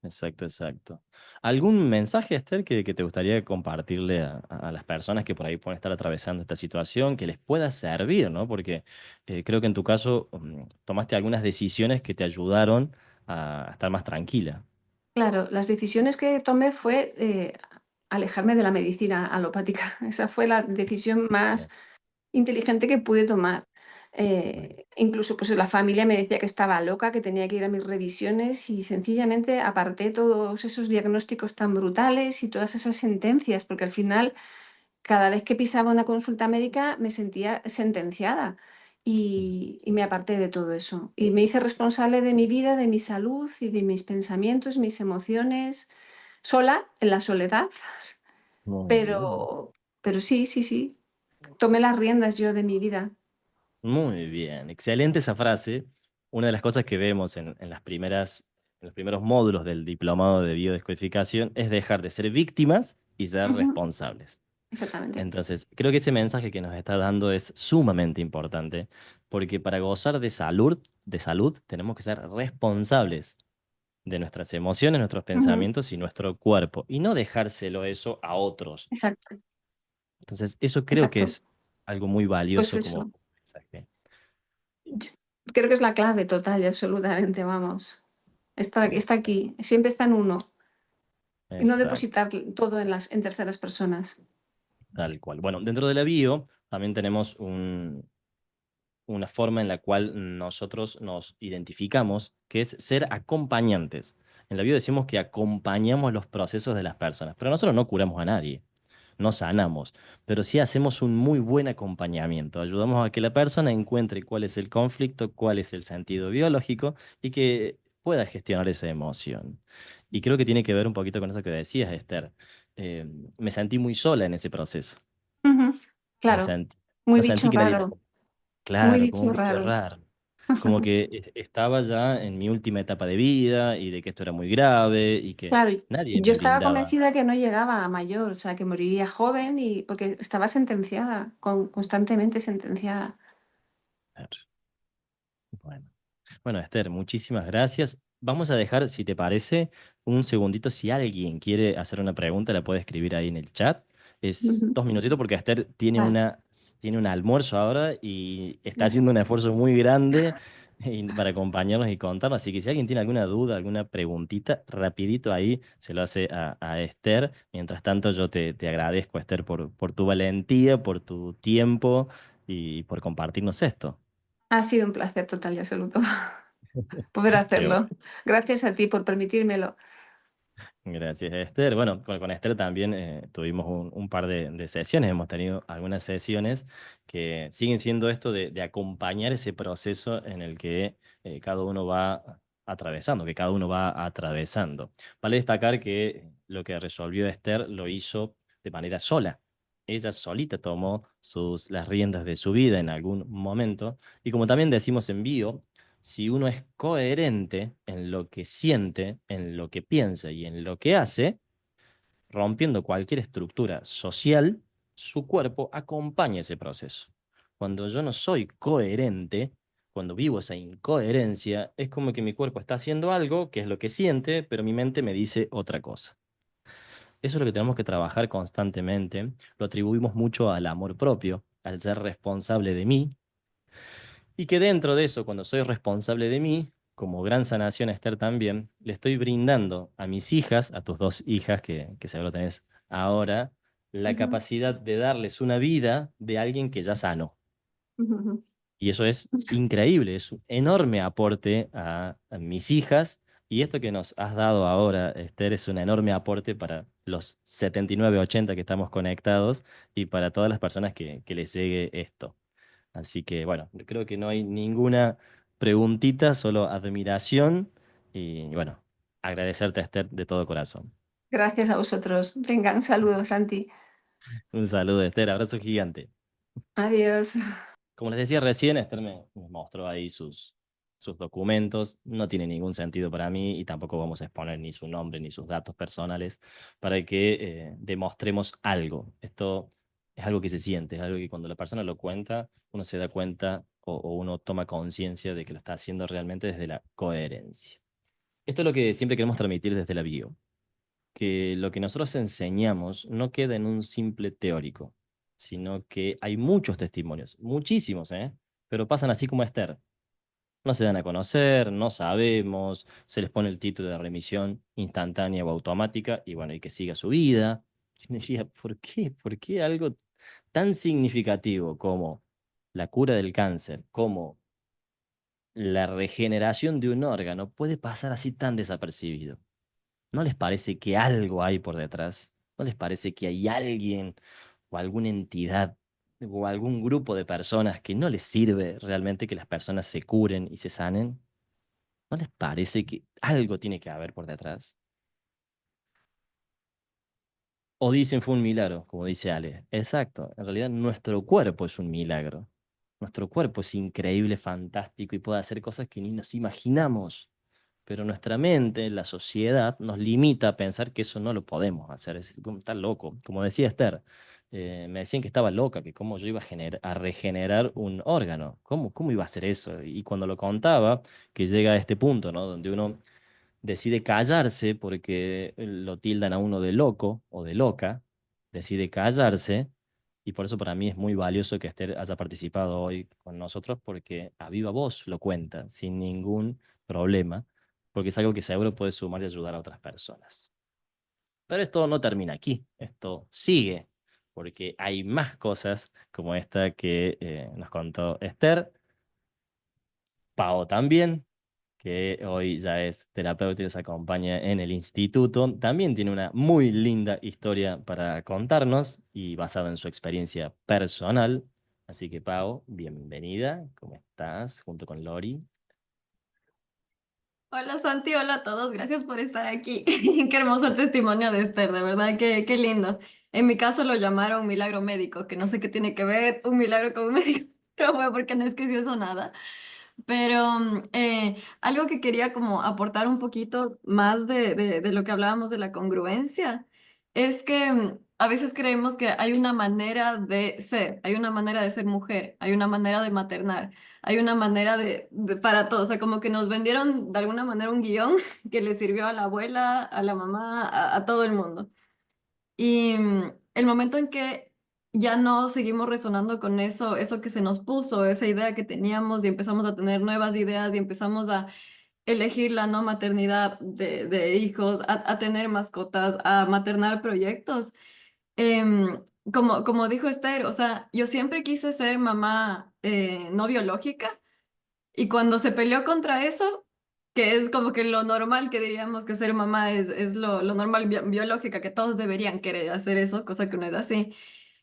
exacto, exacto. ¿Algún mensaje, Esther, que te gustaría compartirle a las personas que por ahí pueden estar atravesando esta situación, que les pueda servir, ¿no? Porque creo que en tu caso tomaste algunas decisiones que te ayudaron a estar más tranquila. Claro, las decisiones que tomé fue alejarme de la medicina alopática. Esa fue la decisión más Bien, inteligente que pude tomar. muy bien. Incluso, pues, la familia me decía que estaba loca, que tenía que ir a mis revisiones y sencillamente aparté todos esos diagnósticos tan brutales y todas esas sentencias, porque al final, cada vez que pisaba una consulta médica me sentía sentenciada y me aparté de todo eso. Y me hice responsable de mi vida, de mi salud y de mis pensamientos, mis emociones, sola, en la soledad, Muy bien. pero sí, sí, sí, tomé las riendas yo de mi vida. Muy bien, excelente esa frase. Una de las cosas que vemos en las en los primeros módulos del diplomado de biodescodificación es dejar de ser víctimas y ser Ujú, responsables. exactamente. Entonces, creo que ese mensaje que nos está dando es sumamente importante, porque para gozar de salud tenemos que ser responsables de nuestras emociones, nuestros Ujú, pensamientos y nuestro cuerpo, y no dejárselo eso a otros. exacto, Entonces, eso creo que exacto. es algo muy Pues valioso como eso, mensaje. yo creo que es la clave total y absolutamente, vamos. Está Exacto. aquí, siempre está en uno y no Exacto. depositar todo en terceras personas. Tal cual. Bueno, dentro de la bio también tenemos una forma en la cual nosotros nos identificamos, que es ser acompañantes. En la bio decimos que acompañamos los procesos de las personas, pero nosotros no curamos a nadie, no sanamos, pero sí hacemos un muy buen acompañamiento. Ayudamos a que la persona encuentre cuál es el conflicto, cuál es el sentido biológico y que pueda gestionar esa emoción. Y creo que tiene que ver un poquito con eso que decías, Esther. Eh, Me sentí muy sola en ese proceso. Ujú, Me claro, sentí, muy no sentí bicho que nadie raro, muy claro, como un bicho bicho raro. raro. Como que estaba ya en mi última etapa de vida y de que esto era muy grave y que Claro, nadie yo me estaba brindaba. convencida que no llegaba a mayor, o sea, que moriría joven y porque estaba sentenciada, constantemente sentenciada. Claro, bueno. Bueno, Esther, muchísimas gracias. Vamos a dejar, si te parece, un segundito. Si alguien quiere hacer una pregunta, la puede escribir ahí en el chat. Es Ujú, 2 minutitos porque Esther vale, tiene un almuerzo ahora y está eso. haciendo un esfuerzo muy grande para acompañarnos y contarnos. Así que si alguien tiene alguna duda, alguna preguntita, rapidito ahí se lo hace a Esther. Mientras tanto, yo te agradezco, Esther, por tu valentía, por tu tiempo y por compartirnos esto. Ha sido un placer total y absoluto poder Qué bueno. hacerlo. Gracias a ti por permitírmelo. Gracias, Esther. Bueno, con Esther también tuvimos un par de sesiones, hemos tenido algunas sesiones que siguen siendo esto de acompañar ese proceso en el que cada uno va atravesando, que cada uno va atravesando. Vale destacar que lo que resolvió Esther lo hizo de manera sola. Ella solita tomó las riendas de su vida en algún momento. Y como también decimos en bio, si uno es coherente en lo que siente, en lo que piensa y en lo que hace, rompiendo cualquier estructura social, su cuerpo acompaña ese proceso. Cuando yo no soy coherente, cuando vivo esa incoherencia, es como que mi cuerpo está haciendo algo, que es lo que siente, pero mi mente me dice otra cosa. Eso es lo que tenemos que trabajar constantemente. Lo atribuimos mucho al amor propio, al ser responsable de mí, y que dentro de eso, cuando soy responsable de mí, como gran sanación, Esther, también, le estoy brindando a mis hijas, a tus dos hijas que seguro tenés ahora, la Ujú, capacidad de darles una vida de alguien que ya sanó. ujú. Y eso es increíble, es un enorme aporte a mis hijas. Y esto que nos has dado ahora, Esther, es un enorme aporte para los 79 80 que estamos conectados y para todas las personas que les llegue esto. Así que bueno, creo que no hay ninguna preguntita, solo admiración y bueno, agradecerte, Esther, de todo corazón. Gracias a vosotros. Venga, un saludo, Santi. Un saludo, Esther, abrazo gigante. Adiós. Como les decía recién, Esther me mostró ahí sus documentos. No tiene ningún sentido para mí y tampoco vamos a exponer ni su nombre ni sus datos personales para que demostremos algo. Esto es algo que se siente, es algo que cuando la persona lo cuenta, uno se da cuenta o uno toma conciencia de que lo está haciendo realmente desde la coherencia. Esto es lo que siempre queremos transmitir desde la bio, que lo que nosotros enseñamos no queda en un simple teórico, sino que hay muchos testimonios, muchísimos, ¿eh? Pero pasan así como Esther. No se dan a conocer, no sabemos, se les pone el título de remisión instantánea o automática y bueno, y que siga su vida. Yo me diría, ¿por qué? ¿Por qué algo tan significativo como la cura del cáncer, como la regeneración de un órgano puede pasar así tan desapercibido? ¿No les parece que algo hay por detrás? ¿No les parece que hay alguien o alguna entidad o algún grupo de personas que no les sirve realmente que las personas se curen y se sanen? ¿No les parece que algo tiene que haber por detrás? O dicen fue un milagro, como dice Ale. Exacto, en realidad nuestro cuerpo es un milagro. Nuestro cuerpo es increíble, fantástico y puede hacer cosas que ni nos imaginamos. Pero nuestra mente, la sociedad, nos limita a pensar que eso no lo podemos hacer. Es como está loco. Como decía Esther, me decían que estaba loca, que cómo yo iba a regenerar un órgano. ¿Cómo iba a hacer eso? Y cuando lo contaba, que llega a este punto, ¿no? Donde uno decide callarse porque lo tildan a uno de loco o de loca, decide callarse. Y por eso para mí es muy valioso que Esther haya participado hoy con nosotros porque a viva voz lo cuenta, sin ningún problema, porque es algo que seguro puede sumar y ayudar a otras personas. Pero esto no termina aquí, esto sigue, porque hay más cosas como esta que nos contó Esther, Pau también, que hoy ya es terapeuta y nos acompaña en el instituto. También tiene una muy linda historia para contarnos y basada en su experiencia personal. Así que, Pau, bienvenida. ¿Cómo estás? Junto con Lori. Hola Santi, hola a todos, gracias por estar aquí. Qué hermoso el testimonio de Esther, de verdad, qué lindo. En mi caso lo llamaron milagro médico, que no sé qué tiene que ver un milagro con un médico, pero fue porque no es que hiciese nada. Pero algo que quería como aportar un poquito más de lo que hablábamos de la congruencia es que a veces creemos que hay una manera de ser, hay una manera de ser mujer, hay una manera de maternar, hay una manera para todo, o sea, como que nos vendieron de alguna manera un guión que le sirvió a la abuela, a la mamá, a todo el mundo. Y el momento en que ya no seguimos resonando con eso que se nos puso, esa idea que teníamos y empezamos a tener nuevas ideas y empezamos a elegir la no maternidad de hijos, a tener mascotas, a maternar proyectos. Como dijo Esther, o sea, yo siempre quise ser mamá no biológica y cuando se peleó contra eso, que es como que lo normal que diríamos que ser mamá es lo normal biológica, que todos deberían querer hacer eso, cosa que no es así.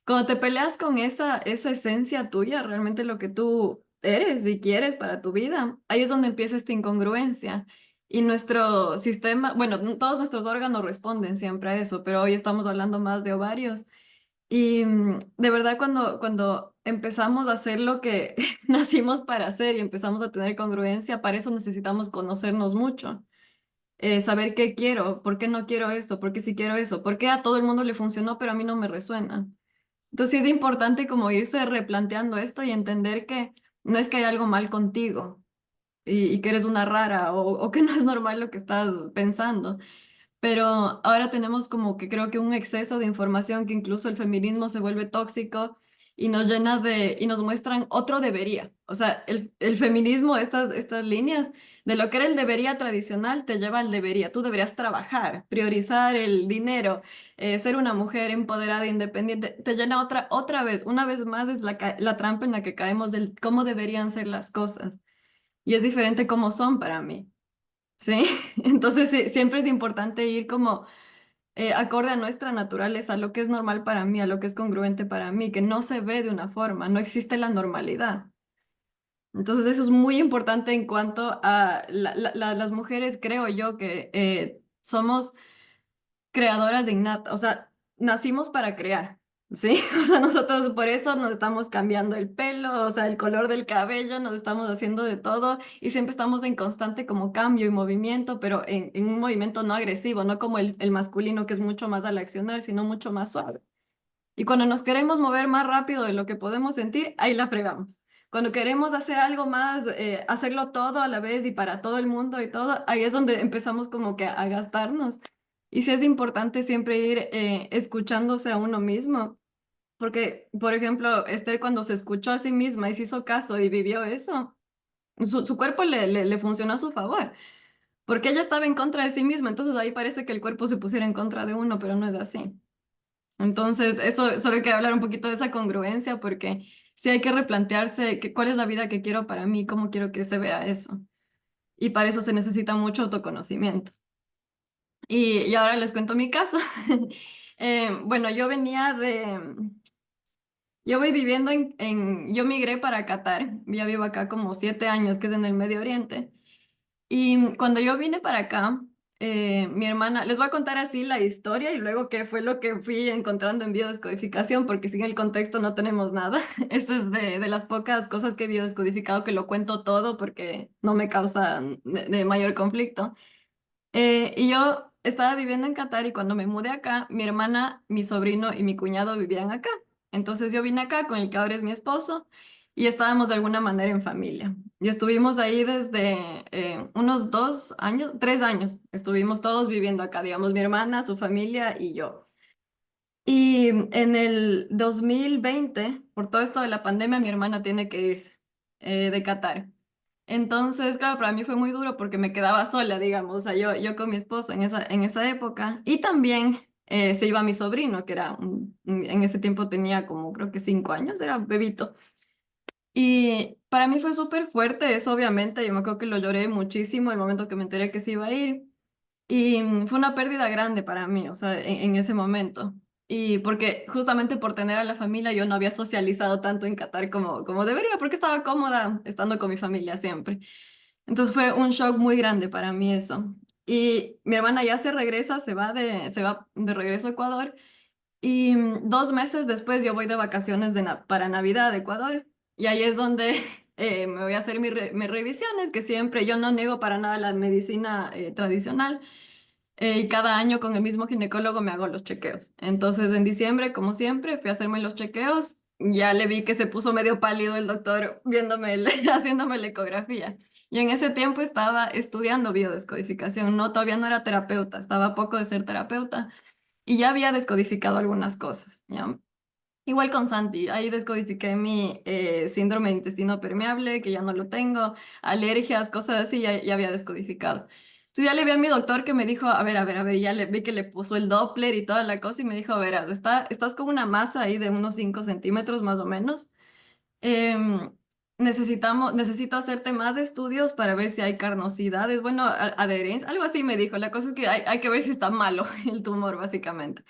Cuando te peleas con esa esencia tuya, realmente lo que tú eres y quieres para tu vida, ahí es donde empieza esta incongruencia. Y nuestro sistema, bueno, todos nuestros órganos responden siempre a eso, pero hoy estamos hablando más de ovarios. Y de verdad cuando empezamos a hacer lo que nacimos para hacer y empezamos a tener congruencia, para eso necesitamos conocernos mucho. Saber qué quiero, por qué no quiero esto, por qué sí quiero eso, por qué a todo el mundo le funcionó, pero a mí no me resuena. Entonces sí es importante como irse replanteando esto y entender que no es que hay algo mal contigo y que eres una rara o que no es normal lo que estás pensando, pero ahora tenemos como que creo que un exceso de información que incluso el feminismo se vuelve tóxico y nos llena y nos muestran otro debería. O sea, el feminismo, estas líneas de lo que era el debería tradicional te lleva al debería. Tú deberías trabajar, priorizar el dinero, ser una mujer empoderada, independiente. Te llena otra vez, una vez más es la trampa en la que caemos del cómo deberían ser las cosas. Y es diferente como son para mí. ¿Sí? Entonces sí, siempre es importante ir como acorde a nuestra naturaleza, a lo que es normal para mí, a lo que es congruente para mí, que no se ve de una forma, no existe la normalidad. Entonces eso es muy importante en cuanto a las mujeres, creo yo, que somos creadoras de innata, o sea, nacimos para crear, ¿sí? O sea, nosotros por eso nos estamos cambiando el pelo, o sea, el color del cabello, nos estamos haciendo de todo y siempre estamos en constante como cambio y movimiento, pero en un movimiento no agresivo, no como el masculino que es mucho más al accionar, sino mucho más suave. Y cuando nos queremos mover más rápido de lo que podemos sentir, ahí la fregamos. Cuando queremos hacer algo más, hacerlo todo a la vez y para todo el mundo y todo, ahí es donde empezamos como que a gastarnos. Y sí es importante siempre ir escuchándose a uno mismo, porque, por ejemplo, Esther cuando se escuchó a sí misma y se hizo caso y vivió eso, su cuerpo le funcionó a su favor, porque ella estaba en contra de sí misma, entonces ahí parece que el cuerpo se pusiera en contra de uno, pero no es así. Entonces, eso, solo quería hablar un poquito de esa congruencia, porque sí hay que replantearse cuál es la vida que quiero para mí, cómo quiero que se vea eso. Y para eso se necesita mucho autoconocimiento. Y ahora les cuento mi caso. Bueno, yo voy viviendo yo migré para Qatar, ya vivo acá como 7 años, que es en el Medio Oriente. Y cuando yo vine para acá, mi hermana, les voy a contar así la historia y luego qué fue lo que fui encontrando en biodescodificación, porque sin el contexto no tenemos nada. Esto es de las pocas cosas que he biodescodificado que lo cuento todo porque no me causa de mayor conflicto. Y yo estaba viviendo en Qatar y cuando me mudé acá, mi hermana, mi sobrino y mi cuñado vivían acá. Entonces yo vine acá con el que ahora es mi esposo y estábamos de alguna manera en familia. Y estuvimos ahí desde unos 2 años, 3 años. Estuvimos todos viviendo acá, digamos, mi hermana, su familia y yo. Y en el 2020, por todo esto de la pandemia, mi hermana tiene que irse de Qatar. Entonces, claro, para mí fue muy duro porque me quedaba sola, digamos, o sea, yo con mi esposo en esa época. Y también se iba mi sobrino, que era, en ese tiempo tenía como creo que 5 años, era bebito. Y para mí fue súper fuerte eso, obviamente, yo me acuerdo que lo lloré muchísimo el momento que me enteré que se iba a ir. Y fue una pérdida grande para mí, o sea, en ese momento. Y porque justamente por tener a la familia yo no había socializado tanto en Qatar como debería, porque estaba cómoda estando con mi familia siempre. Entonces fue un shock muy grande para mí eso. Y mi hermana ya se regresa, se va de regreso a Ecuador. Y 2 meses después yo voy de vacaciones para Navidad a Ecuador. Y ahí es donde me voy a hacer mis revisiones, que siempre yo no niego para nada la medicina tradicional. Y cada año con el mismo ginecólogo me hago los chequeos. Entonces, en diciembre, como siempre, fui a hacerme los chequeos. Ya le vi que se puso medio pálido el doctor viéndome, haciéndome la ecografía. Y en ese tiempo estaba estudiando biodescodificación. No, todavía no era terapeuta, estaba a poco de ser terapeuta y ya había descodificado algunas cosas, ¿ya? Igual con Santi, ahí descodifiqué mi síndrome de intestino permeable, que ya no lo tengo, alergias, cosas así, ya había descodificado. Entonces ya le vi a mi doctor que me dijo, a ver, ya le vi que le puso el Doppler y toda la cosa y me dijo, verás, estás con una masa ahí de unos 5 centímetros más o menos. Em, necesito hacerte más estudios para ver si hay carnosidades, bueno, adherencia, algo así me dijo. La cosa es que hay que ver si está malo el tumor, básicamente.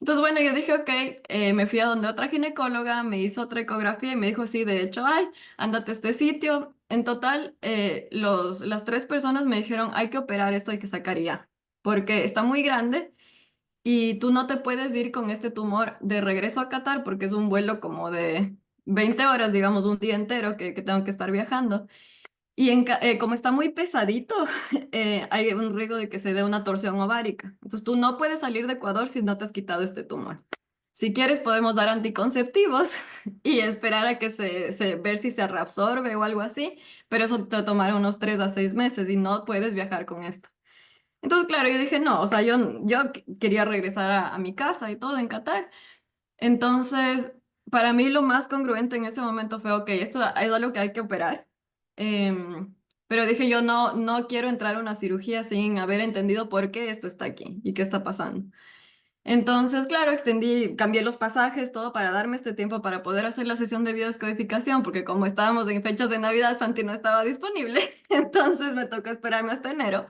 Entonces, bueno, yo dije, ok, me fui a donde otra ginecóloga, me hizo otra ecografía y me dijo, sí, de hecho, ay, ándate a este sitio. En total, las 3 personas me dijeron, hay que operar esto, hay que sacar ya, porque está muy grande y tú no te puedes ir con este tumor de regreso a Qatar porque es un vuelo como de 20 horas, digamos, un día entero que tengo que estar viajando. Y como está muy pesadito, hay un riesgo de que se dé una torsión ovárica. Entonces tú no puedes salir de Ecuador si no te has quitado este tumor. Si quieres, podemos dar anticonceptivos y esperar a que ver si se reabsorbe o algo así, pero eso te tomará unos 3 a 6 meses y no puedes viajar con esto. Entonces, claro, yo dije, no, o sea, yo quería regresar a mi casa y todo en Qatar. Entonces, para mí lo más congruente en ese momento fue, ok, esto es algo que hay que operar. Pero dije yo, no quiero entrar a una cirugía sin haber entendido por qué esto está aquí y qué está pasando. Entonces, claro, cambié los pasajes, todo para darme este tiempo para poder hacer la sesión de biodescodificación, porque como estábamos en fechas de Navidad, Santi no estaba disponible, entonces me tocó esperarme hasta enero.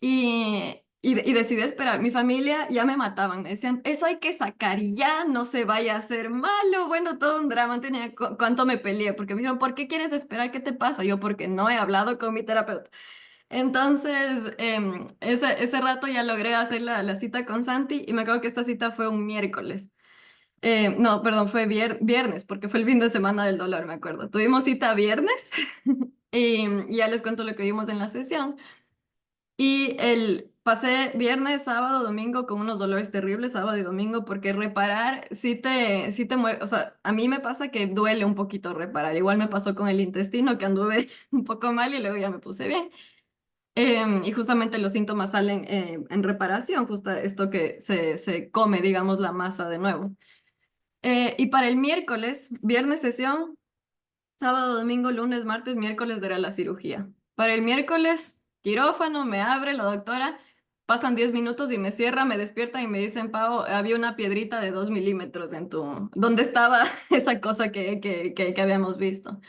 Y decidí esperar. Mi familia ya me mataban, me decían, eso hay que sacar ya, no se vaya a hacer malo. Bueno, todo un drama, tenía cuánto me peleé, porque me dijeron, ¿por qué quieres esperar? ¿Qué te pasa? Yo, porque no he hablado con mi terapeuta. Entonces, ese rato ya logré hacer la cita con Santi y me acuerdo que esta cita fue un miércoles. No, perdón, fue viernes, porque fue el fin de semana del dolor, me acuerdo. Tuvimos cita viernes y ya les cuento lo que vimos en la sesión. Y pasé viernes, sábado, domingo con unos dolores terribles, sábado y domingo, porque reparar sí te mueve, o sea, a mí me pasa que duele un poquito reparar. Igual me pasó con el intestino, que anduve un poco mal y luego ya me puse bien. Y justamente los síntomas salen en reparación, justo esto que se come, digamos, la masa de nuevo. Y para el miércoles, viernes sesión, sábado, domingo, lunes, martes, miércoles era la cirugía. Para el miércoles, quirófano, me abre la doctora, pasan 10 minutos y me cierra, me despierta y me dicen, Pau, había una piedrita de 2 milímetros en tu... ¿Dónde estaba esa cosa que habíamos visto?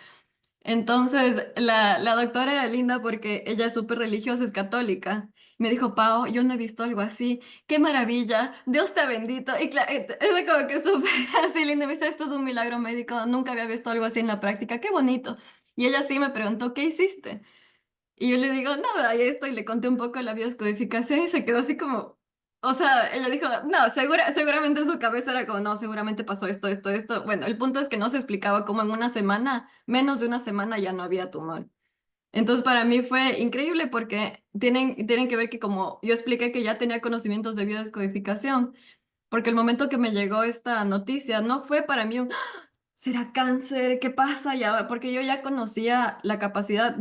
Entonces, la doctora era linda porque ella es súper religiosa, es católica. Me dijo, Pau, yo no he visto algo así. ¡Qué maravilla! Dios te bendito. Y claro, es como que súper así linda. Me dice, esto es un milagro médico. Nunca había visto algo así en la práctica. ¡Qué bonito! Y ella sí me preguntó, ¿qué hiciste? Y yo le digo, nada, y esto, y le conté un poco la biodescodificación y se quedó así como, o sea, ella dijo, no, seguramente en su cabeza era como, no, seguramente pasó esto, esto, esto. Bueno, el punto es que no se explicaba cómo en una semana, menos de una semana ya no había tumor. Entonces para mí fue increíble porque tienen que ver que como yo expliqué que ya tenía conocimientos de biodescodificación, porque el momento que me llegó esta noticia no fue para mí un, ¿será cáncer? ¿Qué pasa? Ya, porque yo ya conocía la capacidad,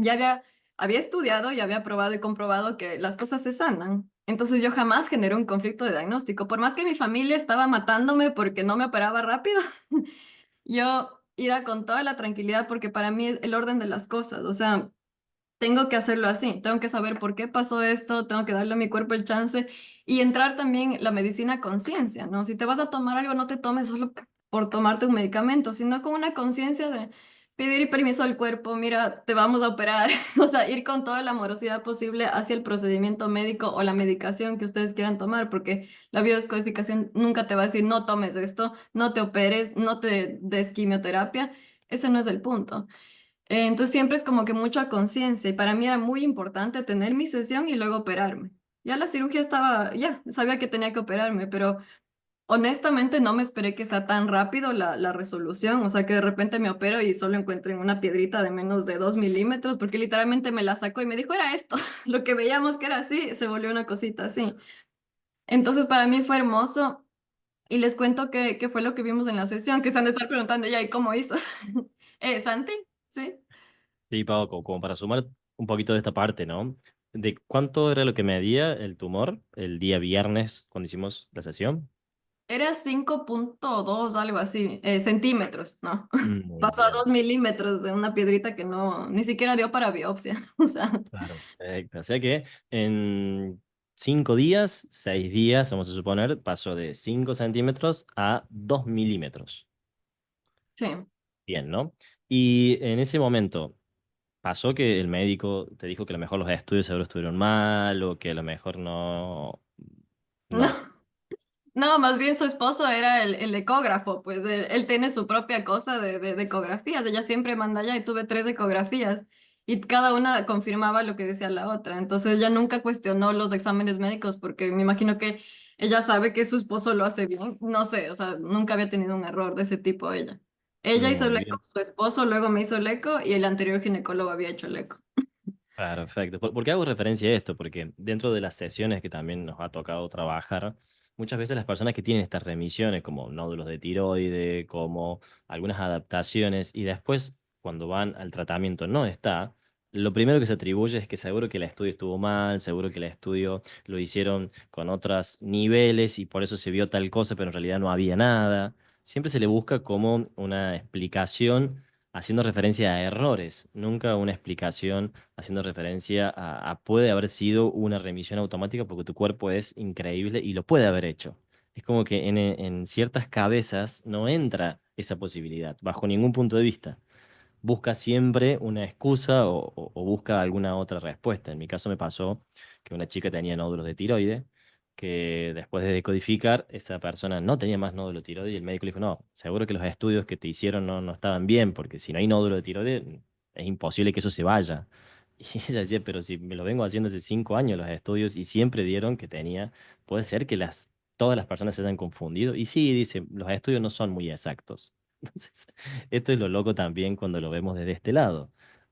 había estudiado y había probado y comprobado que las cosas se sanan. Entonces yo jamás generé un conflicto de diagnóstico. Por más que mi familia estaba matándome porque no me operaba rápido, yo iba con toda la tranquilidad porque para mí es el orden de las cosas. O sea, tengo que hacerlo así, tengo que saber por qué pasó esto, tengo que darle a mi cuerpo el chance y entrar también la medicina a conciencia, ¿no? Si te vas a tomar algo, no te tomes solo por tomarte un medicamento, sino con una conciencia de pedir permiso al cuerpo, mira, te vamos a operar, o sea, ir con toda la amorosidad posible hacia el procedimiento médico o la medicación que ustedes quieran tomar, porque la biodescodificación nunca te va a decir, no tomes esto, no te operes, no te des quimioterapia, ese no es el punto. Entonces siempre es como que mucho a conciencia y para mí era muy importante tener mi sesión y luego operarme. Ya la cirugía estaba, ya sabía que tenía que operarme, pero honestamente no me esperé que sea tan rápido la resolución, o sea que de repente me opero y solo encuentren una piedrita de menos de 2 milímetros, porque literalmente me la sacó y me dijo, era esto, lo que veíamos que era así, se volvió una cosita así. Entonces para mí fue hermoso y les cuento qué fue lo que vimos en la sesión, que se han de estar preguntando ya, ¿y cómo hizo? Santi, ¿sí? Sí, Pau, como para sumar un poquito de esta parte, ¿no? ¿De cuánto era lo que medía el tumor el día viernes cuando hicimos la sesión? Era 5,2 algo así, centímetros, ¿no? Muy Pasó a bien. 2 milímetros de una piedrita que no, ni siquiera dio para biopsia. O sea, Claro. Perfecto. O sea que en 5 días, 6 días, vamos a suponer, pasó de 5 centímetros a 2 milímetros. sí. Bien, ¿no? Y en ese momento, ¿pasó que el médico te dijo que a lo mejor los estudios seguro estuvieron mal o que a lo mejor no? No, No. no, más bien su esposo era el ecógrafo, pues él tiene su propia cosa de ecografías. Ella siempre manda allá y tuve 3 ecografías y cada una confirmaba lo que decía la otra. Entonces ella nunca cuestionó los exámenes médicos porque me imagino que ella sabe que su esposo lo hace bien. No sé, o sea, nunca había tenido un error de ese tipo ella. Ella hizo Muy el eco, bien. su esposo luego me hizo el eco y el anterior ginecólogo había hecho el eco. Perfecto. ¿Por qué hago referencia a esto? Porque dentro de las sesiones que también nos ha tocado trabajar, muchas veces las personas que tienen estas remisiones, como nódulos de tiroide, como algunas adaptaciones, y después cuando van al tratamiento no está, lo primero que se atribuye es que seguro que el estudio estuvo mal, seguro que el estudio lo hicieron con otros niveles y por eso se vio tal cosa, pero en realidad no había nada. siempre se le busca como una explicación haciendo referencia a errores, nunca una explicación haciendo referencia a puede haber sido una remisión automática porque tu cuerpo es increíble y lo puede haber hecho. Es como que en ciertas cabezas no entra esa posibilidad, bajo ningún punto de vista. Busca siempre una excusa o busca alguna otra respuesta. En mi caso me pasó que una chica tenía nódulos de tiroide, que después de decodificar, esa persona no tenía más nódulo de tiroide y el médico le dijo, no, seguro que los estudios que te hicieron no estaban bien, porque si no hay nódulo de tiroide, es imposible que eso se vaya. Y ella decía, pero si me lo vengo haciendo hace 5 años los estudios y siempre dieron que tenía, puede ser que todas las personas se hayan confundido. Y sí, dice, los estudios no son muy exactos. Entonces, esto es lo loco también cuando lo vemos desde este lado,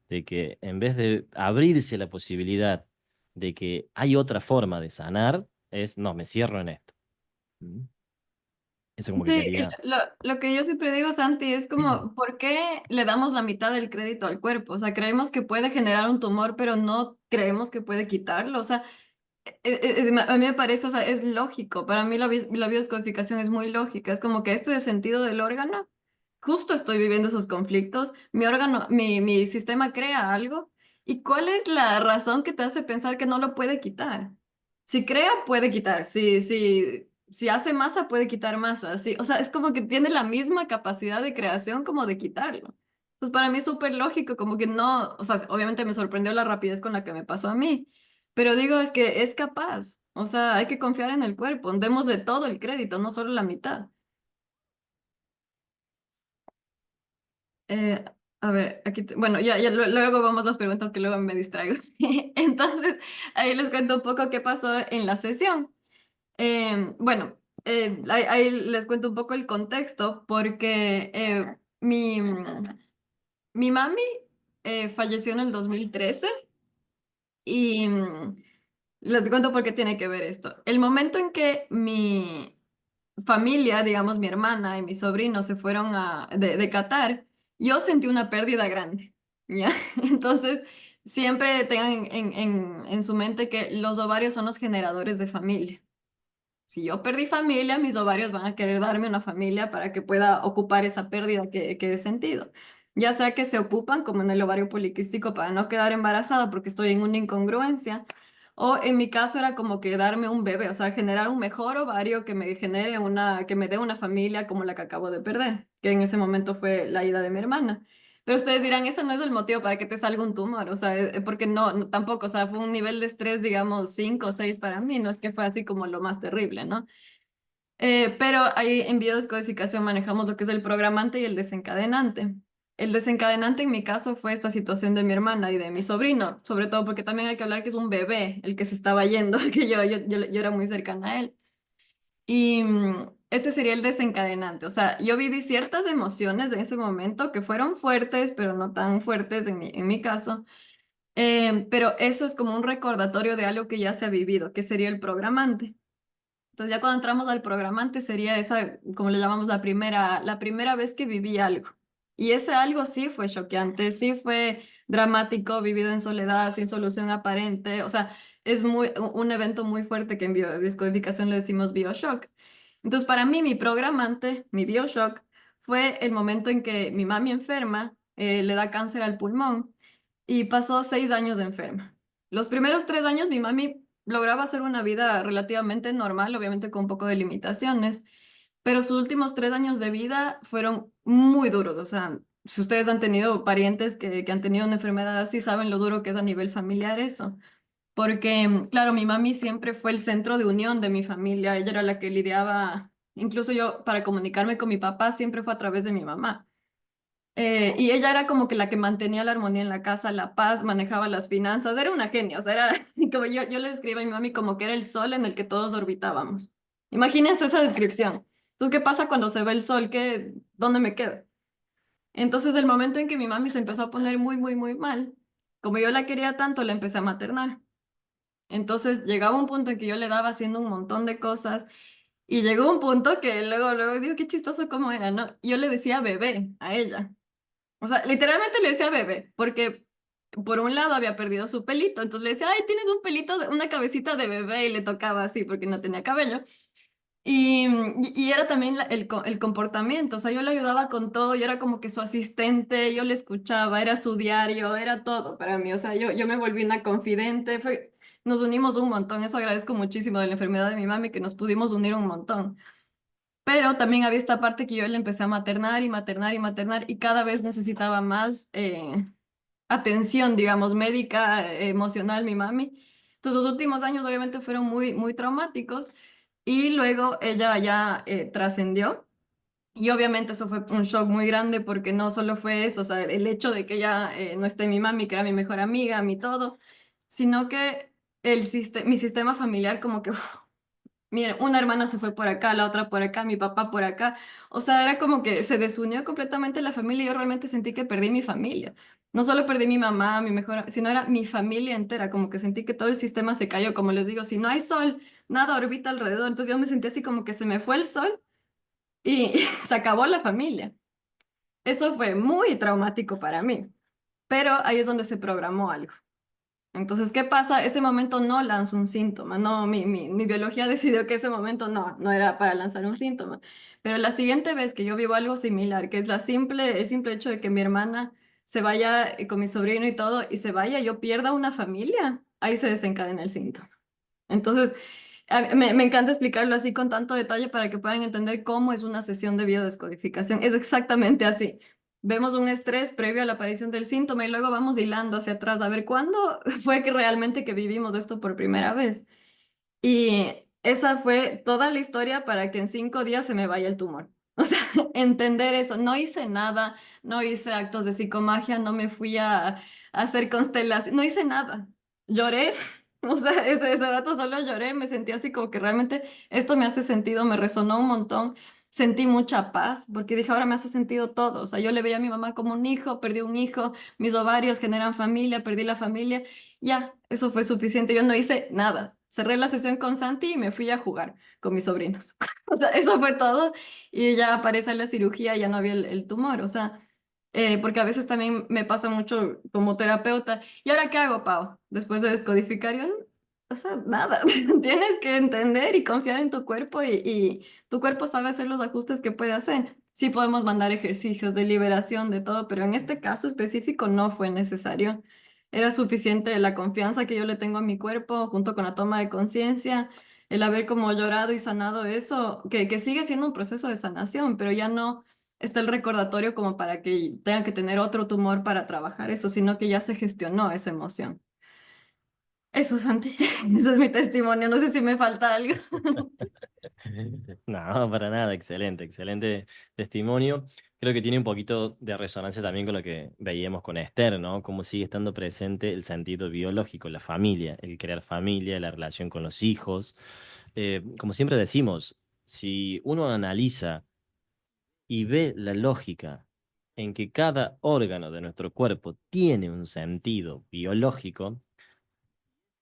de que en vez de abrirse la posibilidad de que hay otra forma de sanar, es, no, me cierro en esto. ¿Mm? Eso como que Sí, quería... lo que yo siempre digo, Santi, es como, ¿por qué le damos la mitad del crédito al cuerpo? O sea, creemos que puede generar un tumor, pero no creemos que puede quitarlo. O sea, a mí me parece, o sea, es lógico. Para mí la biodescodificación es muy lógica. Es como que este es el sentido del órgano. Justo estoy viviendo esos conflictos. Mi órgano, mi sistema crea algo. ¿Y cuál es la razón que te hace pensar que no lo puede quitar? Si crea, puede quitar. Si hace masa, puede quitar masa. Sí, o sea, es como que tiene la misma capacidad de creación como de quitarlo. Pues para mí es súper lógico, como que no, o sea, obviamente me sorprendió la rapidez con la que me pasó a mí. Pero digo, es que es capaz. O sea, hay que confiar en el cuerpo. Démosle todo el crédito, no solo la mitad. Eh, a ver, aquí, bueno, ya luego vamos a las preguntas que luego me distraigo. Entonces, ahí les cuento un poco qué pasó en la sesión. Bueno, ahí les cuento un poco el contexto, porque mi mami falleció en el 2013 y les cuento por qué tiene que ver esto. El momento en que mi familia, digamos mi hermana y mi sobrino se fueron de Qatar, yo sentí una pérdida grande, ¿ya? Entonces, siempre tengan en su mente que los ovarios son los generadores de familia. Si yo perdí familia, mis ovarios van a querer darme una familia para que pueda ocupar esa pérdida que he sentido. Ya sea que se ocupan, como en el ovario poliquístico, para no quedar embarazada porque estoy en una incongruencia, o en mi caso era como que darme un bebé, o sea, generar un mejor ovario que me genere que me dé una familia como la que acabo de perder, que en ese momento fue la ida de mi hermana. Pero ustedes dirán, ese no es el motivo para que te salga un tumor, o sea, porque tampoco, o sea, fue un nivel de estrés, digamos, 5 o 6 para mí, no es que fue así como lo más terrible, ¿no? Pero ahí en biodescodificación manejamos lo que es el programante y el desencadenante. El desencadenante en mi caso fue esta situación de mi hermana y de mi sobrino, sobre todo porque también hay que hablar que es un bebé el que se estaba yendo, que yo era muy cercana a él. Y ese sería el desencadenante. O sea, yo viví ciertas emociones en ese momento que fueron fuertes, pero no tan fuertes en mi caso. Pero eso es como un recordatorio de algo que ya se ha vivido, que sería el programante. Entonces ya cuando entramos al programante sería esa, como le llamamos la primera vez que viví algo. Y ese algo sí fue choqueante, sí fue dramático, vivido en soledad, sin solución aparente. O sea, es un evento muy fuerte que en biodescodificación le decimos bioshock. Entonces para mí mi programante, mi bioshock, fue el momento en que mi mami enferma, le da cáncer al pulmón y pasó 6 años enferma. Los primeros 3 años mi mami lograba hacer una vida relativamente normal, obviamente con un poco de limitaciones, pero sus últimos 3 años de vida fueron muy duros. O sea, si ustedes han tenido parientes que han tenido una enfermedad así, saben lo duro que es a nivel familiar eso. Porque, claro, mi mami siempre fue el centro de unión de mi familia, ella era la que lidiaba, incluso yo para comunicarme con mi papá siempre fue a través de mi mamá. Y ella era como que la que mantenía la armonía en la casa, la paz, manejaba las finanzas, era una genia, o sea, era como yo le describo a mi mami como que era el sol en el que todos orbitábamos. Imagínense esa descripción. Entonces, ¿qué pasa cuando se ve el sol? ¿Dónde me quedo? Entonces, el momento en que mi mami se empezó a poner muy, muy, muy mal, como yo la quería tanto, la empecé a maternar. Entonces, llegaba un punto en que yo le daba haciendo un montón de cosas y llegó un punto que luego digo, qué chistoso cómo era, ¿no? Yo le decía bebé a ella. O sea, literalmente le decía bebé, porque por un lado había perdido su pelito, entonces le decía, ay, tienes un pelito, una cabecita de bebé, y le tocaba así porque no tenía cabello. Y era también el comportamiento, o sea, yo le ayudaba con todo, yo era como que su asistente, yo le escuchaba, era su diario, era todo para mí, o sea, yo me volví una confidente, nos unimos un montón, eso agradezco muchísimo de la enfermedad de mi mami, que nos pudimos unir un montón. Pero también había esta parte que yo le empecé a maternar y maternar y maternar y cada vez necesitaba más atención, digamos, médica, emocional, mi mami. Entonces los últimos años obviamente fueron muy, muy traumáticos y luego ella ya trascendió. Y obviamente eso fue un shock muy grande porque no solo fue eso, o sea, el hecho de que ya no esté mi mami, que era mi mejor amiga, mi todo, sino que mi sistema familiar como que mira, una hermana se fue por acá, la otra por acá, mi papá por acá. O sea, era como que se desunió completamente la familia y yo realmente sentí que perdí mi familia. No solo perdí mi mamá, mi mejor, sino era mi familia entera, como que sentí que todo el sistema se cayó, como les digo, si no hay sol, nada orbita alrededor. Entonces yo me sentí así como que se me fue el sol y se acabó la familia. Eso fue muy traumático para mí, pero ahí es donde se programó algo. Entonces, ¿qué pasa? Ese momento no lanzó un síntoma, no, mi biología decidió que ese momento no era para lanzar un síntoma. Pero la siguiente vez que yo vivo algo similar, que es el simple hecho de que mi hermana se vaya con mi sobrino y todo, y se vaya, yo pierda una familia, ahí se desencadena el síntoma. Entonces, me encanta explicarlo así con tanto detalle para que puedan entender cómo es una sesión de biodescodificación. Es exactamente así. Vemos un estrés previo a la aparición del síntoma y luego vamos hilando hacia atrás a ver cuándo fue que realmente que vivimos esto por primera vez. Y esa fue toda la historia para que en 5 días se me vaya el tumor. O sea, entender eso. No hice nada, no hice actos de psicomagia, no me fui a hacer constelaciones, no hice nada. Lloré, o sea, ese rato solo lloré, me sentí así como que realmente esto me hace sentido, me resonó un montón. Sentí mucha paz porque dije, ahora me hace sentido todo. O sea, yo le veía a mi mamá como un hijo, perdí un hijo, mis ovarios generan familia, perdí la familia. Ya, eso fue suficiente. Yo no hice nada. Cerré la sesión con Santi y me fui a jugar con mis sobrinos. O sea, eso fue todo. Y ya aparece la cirugía, ya no había el tumor. O sea, porque a veces también me pasa mucho como terapeuta. ¿Y ahora qué hago, Pau? Después de descodificar, yo, o sea, nada. Tienes que entender y confiar en tu cuerpo y tu cuerpo sabe hacer los ajustes que puede hacer. Sí podemos mandar ejercicios de liberación, de todo, pero en este caso específico no fue necesario. Era suficiente la confianza que yo le tengo a mi cuerpo junto con la toma de conciencia, el haber como llorado y sanado eso, que sigue siendo un proceso de sanación, pero ya no está el recordatorio como para que tenga que tener otro tumor para trabajar eso, sino que ya se gestionó esa emoción. Eso, Santi, ese es mi testimonio, no sé si me falta algo. No, para nada, excelente, excelente testimonio. Creo que tiene un poquito de resonancia también con lo que veíamos con Esther, ¿no? Cómo sigue estando presente el sentido biológico, la familia, el crear familia, la relación con los hijos. Como siempre decimos, si uno analiza y ve la lógica en que cada órgano de nuestro cuerpo tiene un sentido biológico,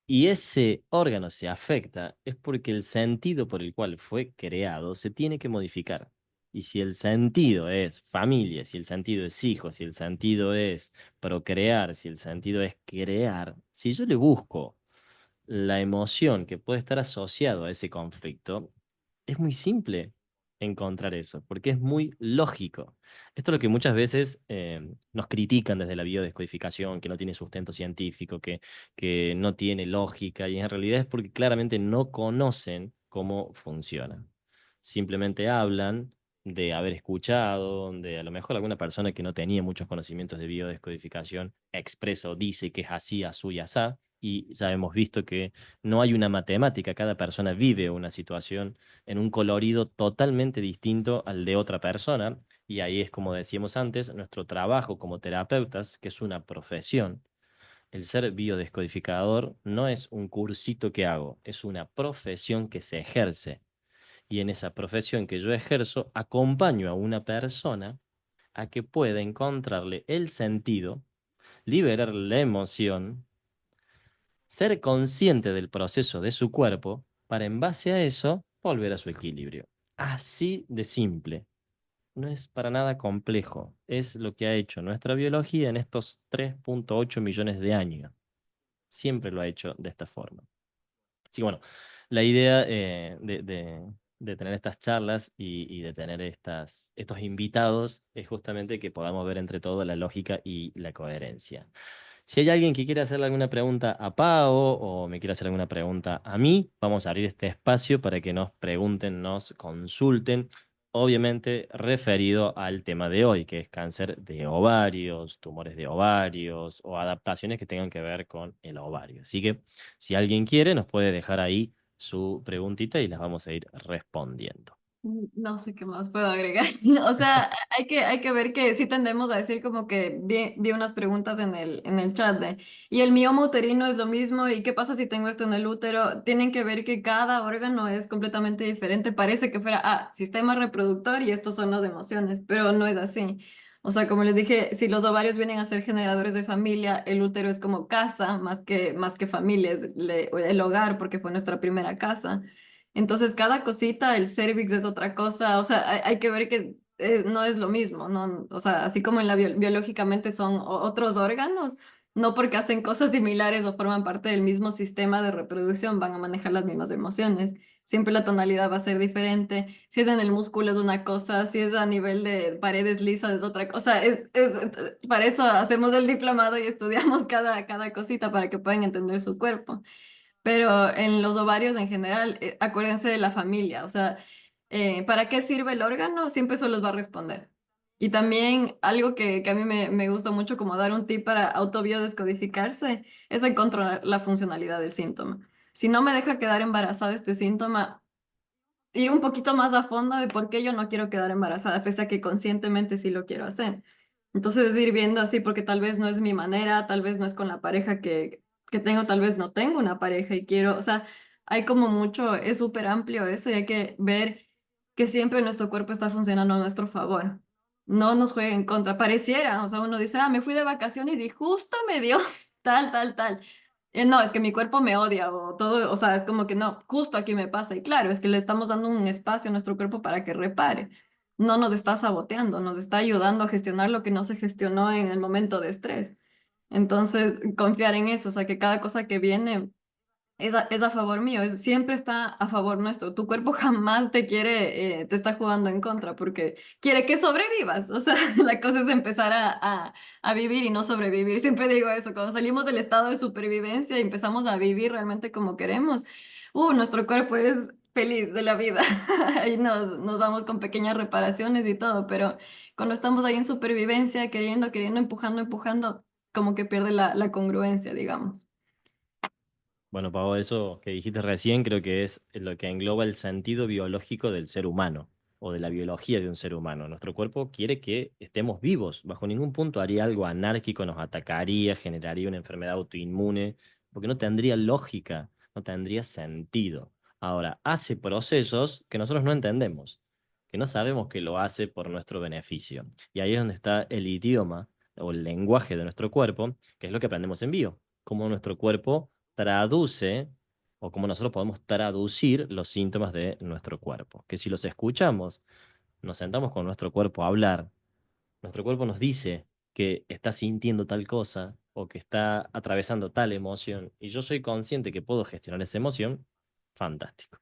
y ese órgano se afecta, es porque el sentido por el cual fue creado se tiene que modificar. Y si el sentido es familia, si el sentido es hijos, si el sentido es procrear, si el sentido es crear, si yo le busco la emoción que puede estar asociado a ese conflicto, es muy simple encontrar eso, porque es muy lógico. Esto es lo que muchas veces nos critican desde la biodescodificación, que no tiene sustento científico, que no tiene lógica, y en realidad es porque claramente no conocen cómo funciona. Simplemente hablan de haber escuchado, de a lo mejor alguna persona que no tenía muchos conocimientos de biodescodificación expresa o dice que es así, asú y asá, y ya hemos visto que no hay una matemática, cada persona vive una situación en un colorido totalmente distinto al de otra persona, y ahí es como decíamos antes, nuestro trabajo como terapeutas, que es una profesión. El ser biodescodificador no es un cursito que hago, es una profesión que se ejerce. Y en esa profesión que yo ejerzo, acompaño a una persona a que pueda encontrarle el sentido, liberar la emoción, ser consciente del proceso de su cuerpo para en base a eso volver a su equilibrio. Así de simple. No es para nada complejo. Es lo que ha hecho nuestra biología en estos 3,8 millones de años. Siempre lo ha hecho de esta forma. Así que bueno, la idea de tener estas charlas y de tener estos invitados es justamente que podamos ver entre todo la lógica y la coherencia. Si hay alguien que quiere hacerle alguna pregunta a Pau o me quiere hacer alguna pregunta a mí, vamos a abrir este espacio para que nos pregunten, nos consulten, obviamente referido al tema de hoy, que es cáncer de ovarios, tumores de ovarios o adaptaciones que tengan que ver con el ovario. Así que si alguien quiere, nos puede dejar ahí su preguntita y las vamos a ir respondiendo. No sé qué más puedo agregar. O sea, hay que ver que sí tendemos a decir como que vi unas preguntas en el chat de, y el mioma uterino es lo mismo, ¿y qué pasa si tengo esto en el útero? Tienen que ver que cada órgano es completamente diferente. Parece que fuera, sistema reproductor y estos son las emociones, pero no es así. O sea, como les dije, si los ovarios vienen a ser generadores de familia, el útero es como casa más que familia, es el hogar porque fue nuestra primera casa. Entonces, cada cosita, el cervix es otra cosa, o sea, hay que ver que no es lo mismo, ¿no? O sea, así como en la biológicamente son otros órganos, no porque hacen cosas similares o forman parte del mismo sistema de reproducción van a manejar las mismas emociones. Siempre la tonalidad va a ser diferente. Si es en el músculo es una cosa, si es a nivel de paredes lisas es otra cosa. Para eso hacemos el diplomado y estudiamos cada cosita para que puedan entender su cuerpo. Pero en los ovarios en general, acuérdense de la familia, o sea, ¿para qué sirve el órgano? Siempre eso los va a responder. Y también algo que a mí me gusta mucho como dar un tip para autobiodescodificarse es en controlar la funcionalidad del síntoma. Si no me deja quedar embarazada este síntoma, ir un poquito más a fondo de por qué yo no quiero quedar embarazada, pese a que conscientemente sí lo quiero hacer. Entonces, ir viendo así, porque tal vez no es mi manera, tal vez no es con la pareja que tengo, tal vez no tengo una pareja y quiero, o sea, hay como mucho, es súper amplio eso y hay que ver que siempre nuestro cuerpo está funcionando a nuestro favor. No nos juegue en contra, pareciera, o sea, uno dice, me fui de vacaciones y justo me dio tal. No, es que mi cuerpo me odia o todo, o sea, es como que no, justo aquí me pasa. Y claro, es que le estamos dando un espacio a nuestro cuerpo para que repare. No nos está saboteando, nos está ayudando a gestionar lo que no se gestionó en el momento de estrés. Entonces, confiar en eso, o sea, que cada cosa que viene es a favor mío, siempre está a favor nuestro. Tu cuerpo jamás te quiere, te está jugando en contra porque quiere que sobrevivas. O sea, la cosa es empezar a vivir y no sobrevivir. Siempre digo eso, cuando salimos del estado de supervivencia y empezamos a vivir realmente como queremos, nuestro cuerpo es feliz de la vida. Ahí nos vamos con pequeñas reparaciones y todo, pero cuando estamos ahí en supervivencia, queriendo, empujando, como que pierde la congruencia, digamos. Bueno, Pau, eso que dijiste recién creo que es lo que engloba el sentido biológico del ser humano o de la biología de un ser humano. Nuestro cuerpo quiere que estemos vivos. Bajo ningún punto haría algo anárquico, nos atacaría, generaría una enfermedad autoinmune, porque no tendría lógica, no tendría sentido. Ahora, hace procesos que nosotros no entendemos, que no sabemos que lo hace por nuestro beneficio. Y ahí es donde está el idioma o el lenguaje de nuestro cuerpo, que es lo que aprendemos en bio, cómo nuestro cuerpo traduce o cómo nosotros podemos traducir los síntomas de nuestro cuerpo. Que si los escuchamos, nos sentamos con nuestro cuerpo a hablar, nuestro cuerpo nos dice que está sintiendo tal cosa o que está atravesando tal emoción y yo soy consciente que puedo gestionar esa emoción, fantástico.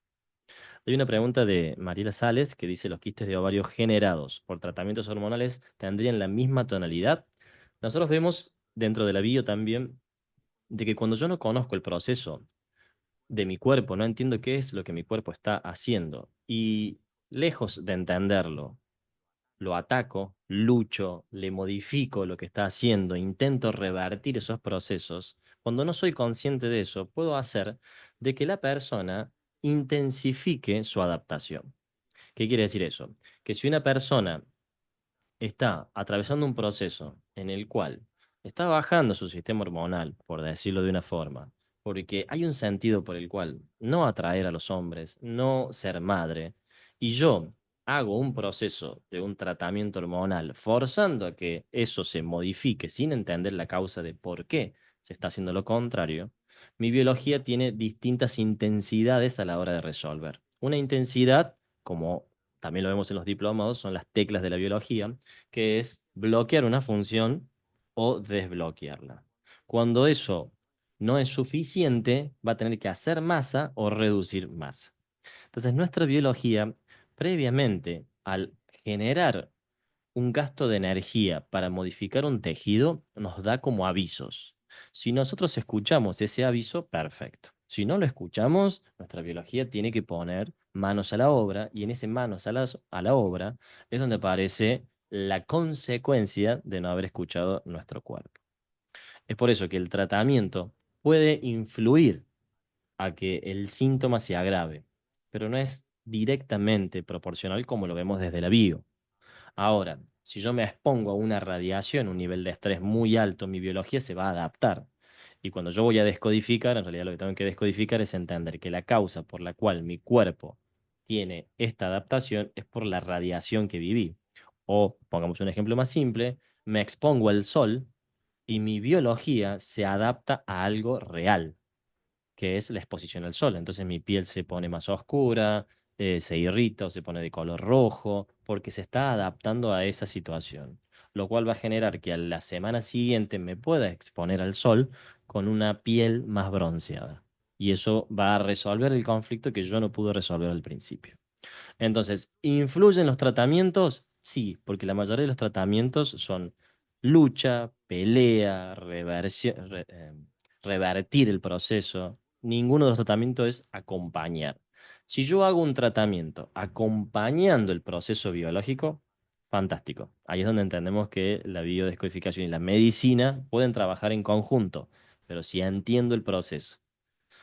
Hay una pregunta de Mariela Sales que dice, ¿los quistes de ovario generados por tratamientos hormonales tendrían la misma tonalidad? Nosotros vemos dentro de la bio también de que cuando yo no conozco el proceso de mi cuerpo, no entiendo qué es lo que mi cuerpo está haciendo. Y lejos de entenderlo, lo ataco, lucho, le modifico lo que está haciendo, intento revertir esos procesos. Cuando no soy consciente de eso, puedo hacer de que la persona intensifique su adaptación. ¿Qué quiere decir eso? Que si una persona está atravesando un proceso en el cual está bajando su sistema hormonal, por decirlo de una forma, porque hay un sentido por el cual no atraer a los hombres, no ser madre, y yo hago un proceso de un tratamiento hormonal forzando a que eso se modifique sin entender la causa de por qué se está haciendo lo contrario, mi biología tiene distintas intensidades a la hora de resolver. Una intensidad, como también lo vemos en los diplomados, son las teclas de la biología, que es bloquear una función o desbloquearla. Cuando eso no es suficiente, va a tener que hacer masa o reducir masa. Entonces, nuestra biología, previamente, al generar un gasto de energía para modificar un tejido, nos da como avisos. Si nosotros escuchamos ese aviso, perfecto. Si no lo escuchamos, nuestra biología tiene que poner manos a la obra y en ese manos a la obra es donde aparece la consecuencia de no haber escuchado nuestro cuerpo. Es por eso que el tratamiento puede influir a que el síntoma se agrave, pero no es directamente proporcional como lo vemos desde la bio. Ahora, si yo me expongo a una radiación, un nivel de estrés muy alto, mi biología se va a adaptar. Y cuando yo voy a descodificar, en realidad lo que tengo que descodificar es entender que la causa por la cual mi cuerpo tiene esta adaptación es por la radiación que viví. O, pongamos un ejemplo más simple, me expongo al sol y mi biología se adapta a algo real, que es la exposición al sol. Entonces mi piel se pone más oscura, se irrita o se pone de color rojo, porque se está adaptando a esa situación, lo cual va a generar que a la semana siguiente me pueda exponer al sol con una piel más bronceada. Y eso va a resolver el conflicto que yo no pude resolver al principio. Entonces, ¿influyen los tratamientos? Sí, porque la mayoría de los tratamientos son lucha, pelea, revertir el proceso. Ninguno de los tratamientos es acompañar. Si yo hago un tratamiento acompañando el proceso biológico, fantástico. Ahí es donde entendemos que la biodescodificación y la medicina pueden trabajar en conjunto, pero si entiendo el proceso.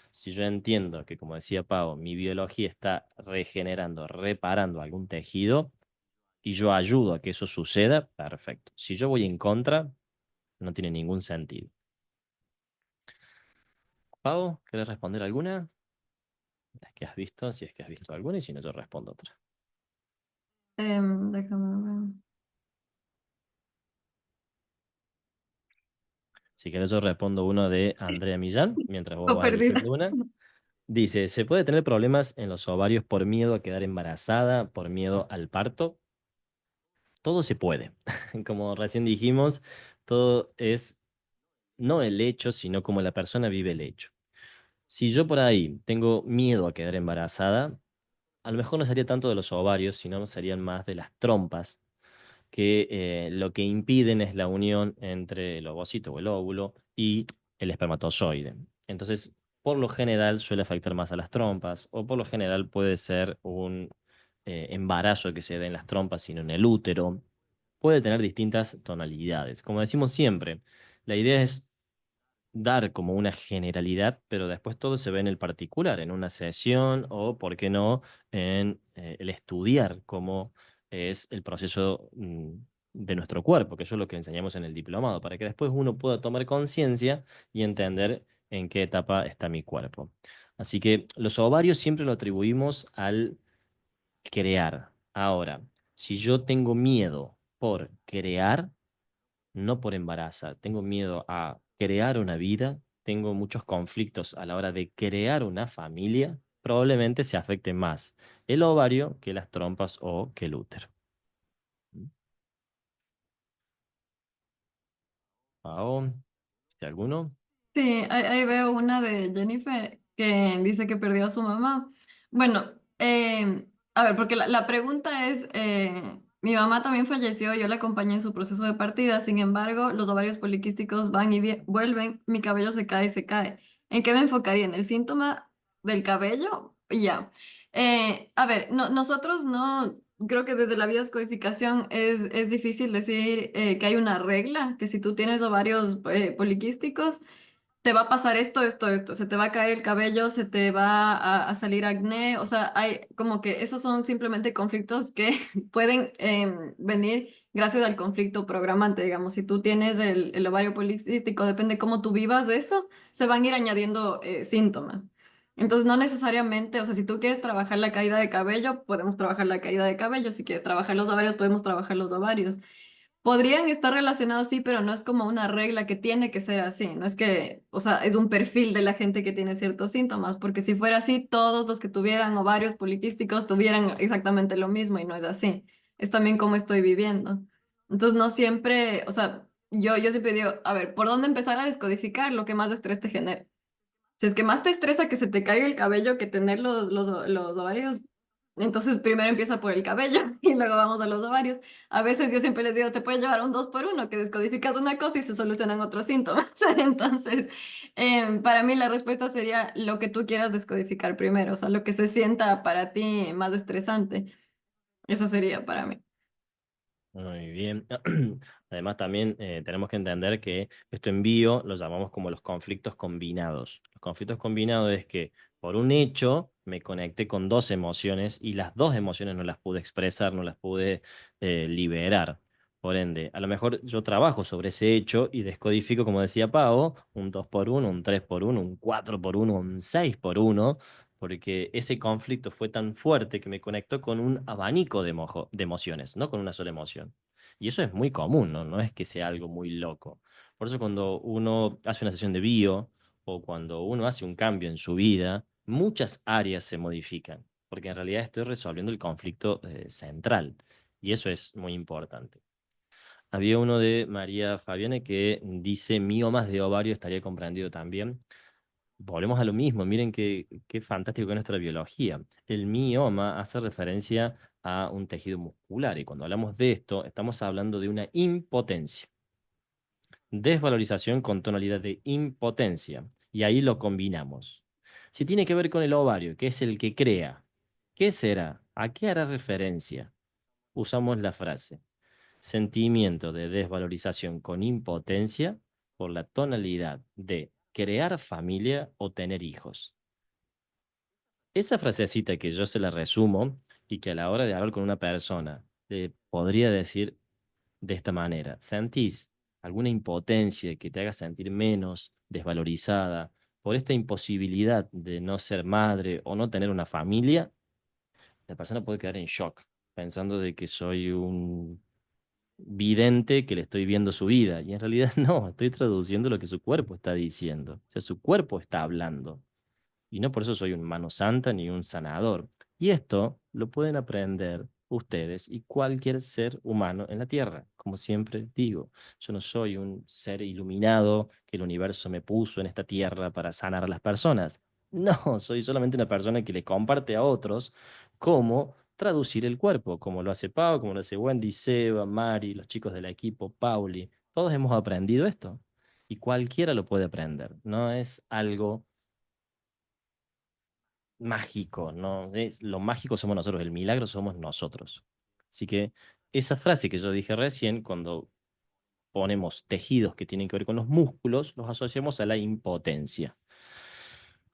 Si yo entiendo que, como decía Pau, mi biología está regenerando, reparando algún tejido y yo ayudo a que eso suceda, perfecto. Si yo voy en contra, no tiene ningún sentido. Pau, ¿quieres responder alguna? Las que has visto, si es que has visto alguna, y si no, yo respondo otra. Déjame ver. Si quieres, yo respondo uno de Andrea Millán, mientras vos Estoy vas eligiendo perdida. una. Dice, ¿se puede tener problemas en los ovarios por miedo a quedar embarazada, por miedo al parto? Todo se puede. Como recién dijimos, todo es no el hecho, sino como la persona vive el hecho. Si yo por ahí tengo miedo a quedar embarazada, a lo mejor no sería tanto de los ovarios, sino serían más de las trompas, que lo que impiden es la unión entre el ovocito o el óvulo y el espermatozoide. Entonces, por lo general suele afectar más a las trompas, o por lo general puede ser un embarazo que se dé en las trompas y no en el útero. Puede tener distintas tonalidades. Como decimos siempre, la idea es dar como una generalidad, pero después todo se ve en el particular, en una sesión o, por qué no, en el estudiar cómo es el proceso de nuestro cuerpo, que eso es lo que enseñamos en el diplomado, para que después uno pueda tomar conciencia y entender en qué etapa está mi cuerpo. Así que los ovarios siempre lo atribuimos al crear. Ahora, si yo tengo miedo por crear, no por embarazar. Tengo miedo a crear una vida, tengo muchos conflictos a la hora de crear una familia, probablemente se afecte más el ovario que las trompas o que el útero. Pao, ¿viste alguno? Sí, ahí veo una de Jennifer que dice que perdió a su mamá. Bueno, a ver, porque la pregunta es, mi mamá también falleció, yo la acompañé en su proceso de partida, sin embargo, los ovarios poliquísticos van y vuelven, mi cabello se cae y se cae. ¿En qué me enfocaría? ¿En el síntoma del cabello? Y ya. A ver, nosotros no, creo que desde la biodescodificación es difícil decir que hay una regla, que si tú tienes ovarios poliquísticos, te va a pasar esto, se te va a caer el cabello, se te va a salir acné, o sea, hay como que esos son simplemente conflictos que pueden venir gracias al conflicto programante, digamos, si tú tienes el ovario policístico, depende cómo tú vivas de eso, se van a ir añadiendo síntomas. Entonces, no necesariamente, o sea, si tú quieres trabajar la caída de cabello, podemos trabajar la caída de cabello, si quieres trabajar los ovarios, podemos trabajar los ovarios. Podrían estar relacionados, sí, pero no es como una regla que tiene que ser así. No es que, o sea, es un perfil de la gente que tiene ciertos síntomas, porque si fuera así, todos los que tuvieran ovarios poliquísticos tuvieran exactamente lo mismo y no es así. Es también cómo estoy viviendo. Entonces, no siempre, o sea, yo siempre digo, a ver, ¿por dónde empezar a descodificar lo que más estrés te genera? Si es que más te estresa que se te caiga el cabello que tener los ovarios, entonces primero empieza por el cabello y luego vamos a los ovarios. A veces yo siempre les digo, te puede llevar un 2 por 1, que descodificas una cosa y se solucionan otros síntomas. Entonces, para mí la respuesta sería lo que tú quieras descodificar primero, o sea, lo que se sienta para ti más estresante. Eso sería para mí. Muy bien. Además, también tenemos que entender que esto en bio lo llamamos como los conflictos combinados. Los conflictos combinados es que por un hecho me conecté con dos emociones y las dos emociones no las pude expresar, no las pude liberar. Por ende, a lo mejor yo trabajo sobre ese hecho y descodifico, como decía Pau, un 2 por 1, un 3 por 1, un 4 por 1, un 6 por 1, porque ese conflicto fue tan fuerte que me conectó con un abanico de emociones, no con una sola emoción. Y eso es muy común, ¿no? No es que sea algo muy loco. Por eso cuando uno hace una sesión de bio o cuando uno hace un cambio en su vida, muchas áreas se modifican, porque en realidad estoy resolviendo el conflicto central. Y eso es muy importante. Había uno de María Fabiane que dice miomas de ovario estaría comprendido también. Volvemos a lo mismo, miren qué fantástico que es nuestra biología. El mioma hace referencia a un tejido muscular y cuando hablamos de esto estamos hablando de una impotencia. Desvalorización con tonalidad de impotencia y ahí lo combinamos. Si tiene que ver con el ovario, que es el que crea, ¿qué será? ¿A qué hará referencia? Usamos la frase sentimiento de desvalorización con impotencia por la tonalidad de crear familia o tener hijos. Esa frasecita que yo se la resumo y que a la hora de hablar con una persona le podría decir de esta manera, ¿sentís alguna impotencia que te haga sentir menos desvalorizada por esta imposibilidad de no ser madre o no tener una familia? La persona puede quedar en shock pensando de que soy un vidente que le estoy viendo su vida. Y en realidad no, estoy traduciendo lo que su cuerpo está diciendo. O sea, su cuerpo está hablando. Y no por eso soy un mano santa ni un sanador. Y esto lo pueden aprender ustedes y cualquier ser humano en la Tierra. Como siempre digo, yo no soy un ser iluminado que el universo me puso en esta Tierra para sanar a las personas. No, soy solamente una persona que le comparte a otros cómo traducir el cuerpo, como lo hace Pau, como lo hace Wendy, Seba, Mari, los chicos del equipo, Pauli. Todos hemos aprendido esto. Y cualquiera lo puede aprender. No es algo mágico, ¿no? Lo mágico somos nosotros, el milagro somos nosotros. Así que esa frase que yo dije recién, cuando ponemos tejidos que tienen que ver con los músculos, los asociamos a la impotencia.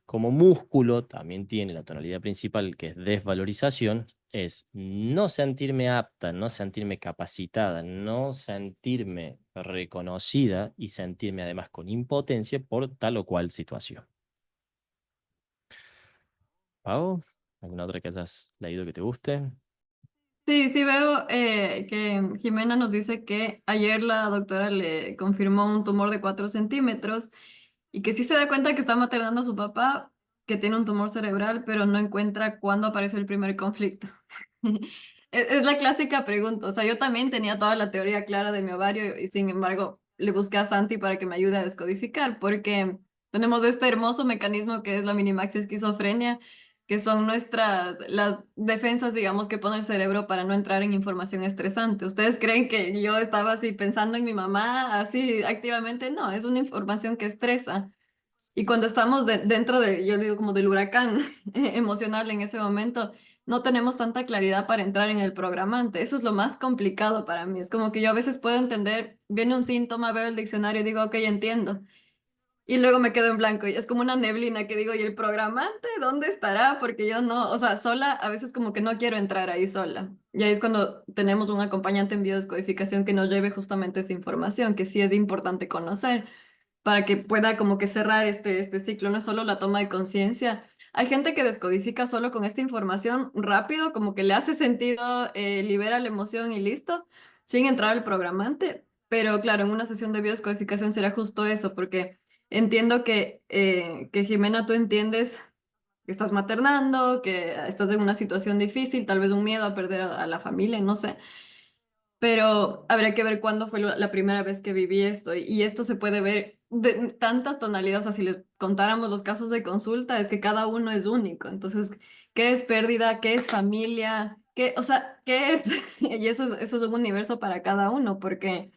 Como músculo también tiene la tonalidad principal, que es desvalorización, es no sentirme apta, no sentirme capacitada, no sentirme reconocida y sentirme además con impotencia por tal o cual situación. Pau, ¿alguna otra que hayas leído que te guste? Sí, sí veo que Jimena nos dice que ayer la doctora le confirmó un tumor de 4 centímetros y que sí se da cuenta que está maternando a su papá, que tiene un tumor cerebral, pero no encuentra cuándo apareció el primer conflicto. Es la clásica pregunta. O sea, yo también tenía toda la teoría clara de mi ovario y sin embargo le busqué a Santi para que me ayude a descodificar, porque tenemos este hermoso mecanismo que es la minimaxia esquizofrenia, que son las defensas, digamos, que pone el cerebro para no entrar en información estresante. ¿Ustedes creen que yo estaba así pensando en mi mamá así activamente? No, es una información que estresa. Y cuando estamos dentro de, yo digo, como del huracán emocional en ese momento, no tenemos tanta claridad para entrar en el programante. Eso es lo más complicado para mí. Es como que yo a veces puedo entender, viene un síntoma, veo el diccionario y digo, ok, entiendo. Y luego me quedo en blanco y es como una neblina que digo, ¿y el programante dónde estará? Porque yo no, o sea, sola, a veces como que no quiero entrar ahí sola. Y ahí es cuando tenemos un acompañante en biodescodificación que nos lleve justamente esa información, que sí es importante conocer para que pueda como que cerrar este ciclo, no es solo la toma de conciencia. Hay gente que descodifica solo con esta información rápido, como que le hace sentido, libera la emoción y listo, sin entrar al programante. Pero claro, en una sesión de biodescodificación será justo eso, porque entiendo que Jimena, tú entiendes que estás maternando, que estás en una situación difícil, tal vez un miedo a perder a la familia, no sé, pero habría que ver cuándo fue la primera vez que viví esto. Y esto se puede ver de tantas tonalidades, o sea, si les contáramos los casos de consulta, es que cada uno es único. Entonces, ¿qué es pérdida? ¿Qué es familia? ¿Qué, o sea, qué es? Y eso es un universo para cada uno, porque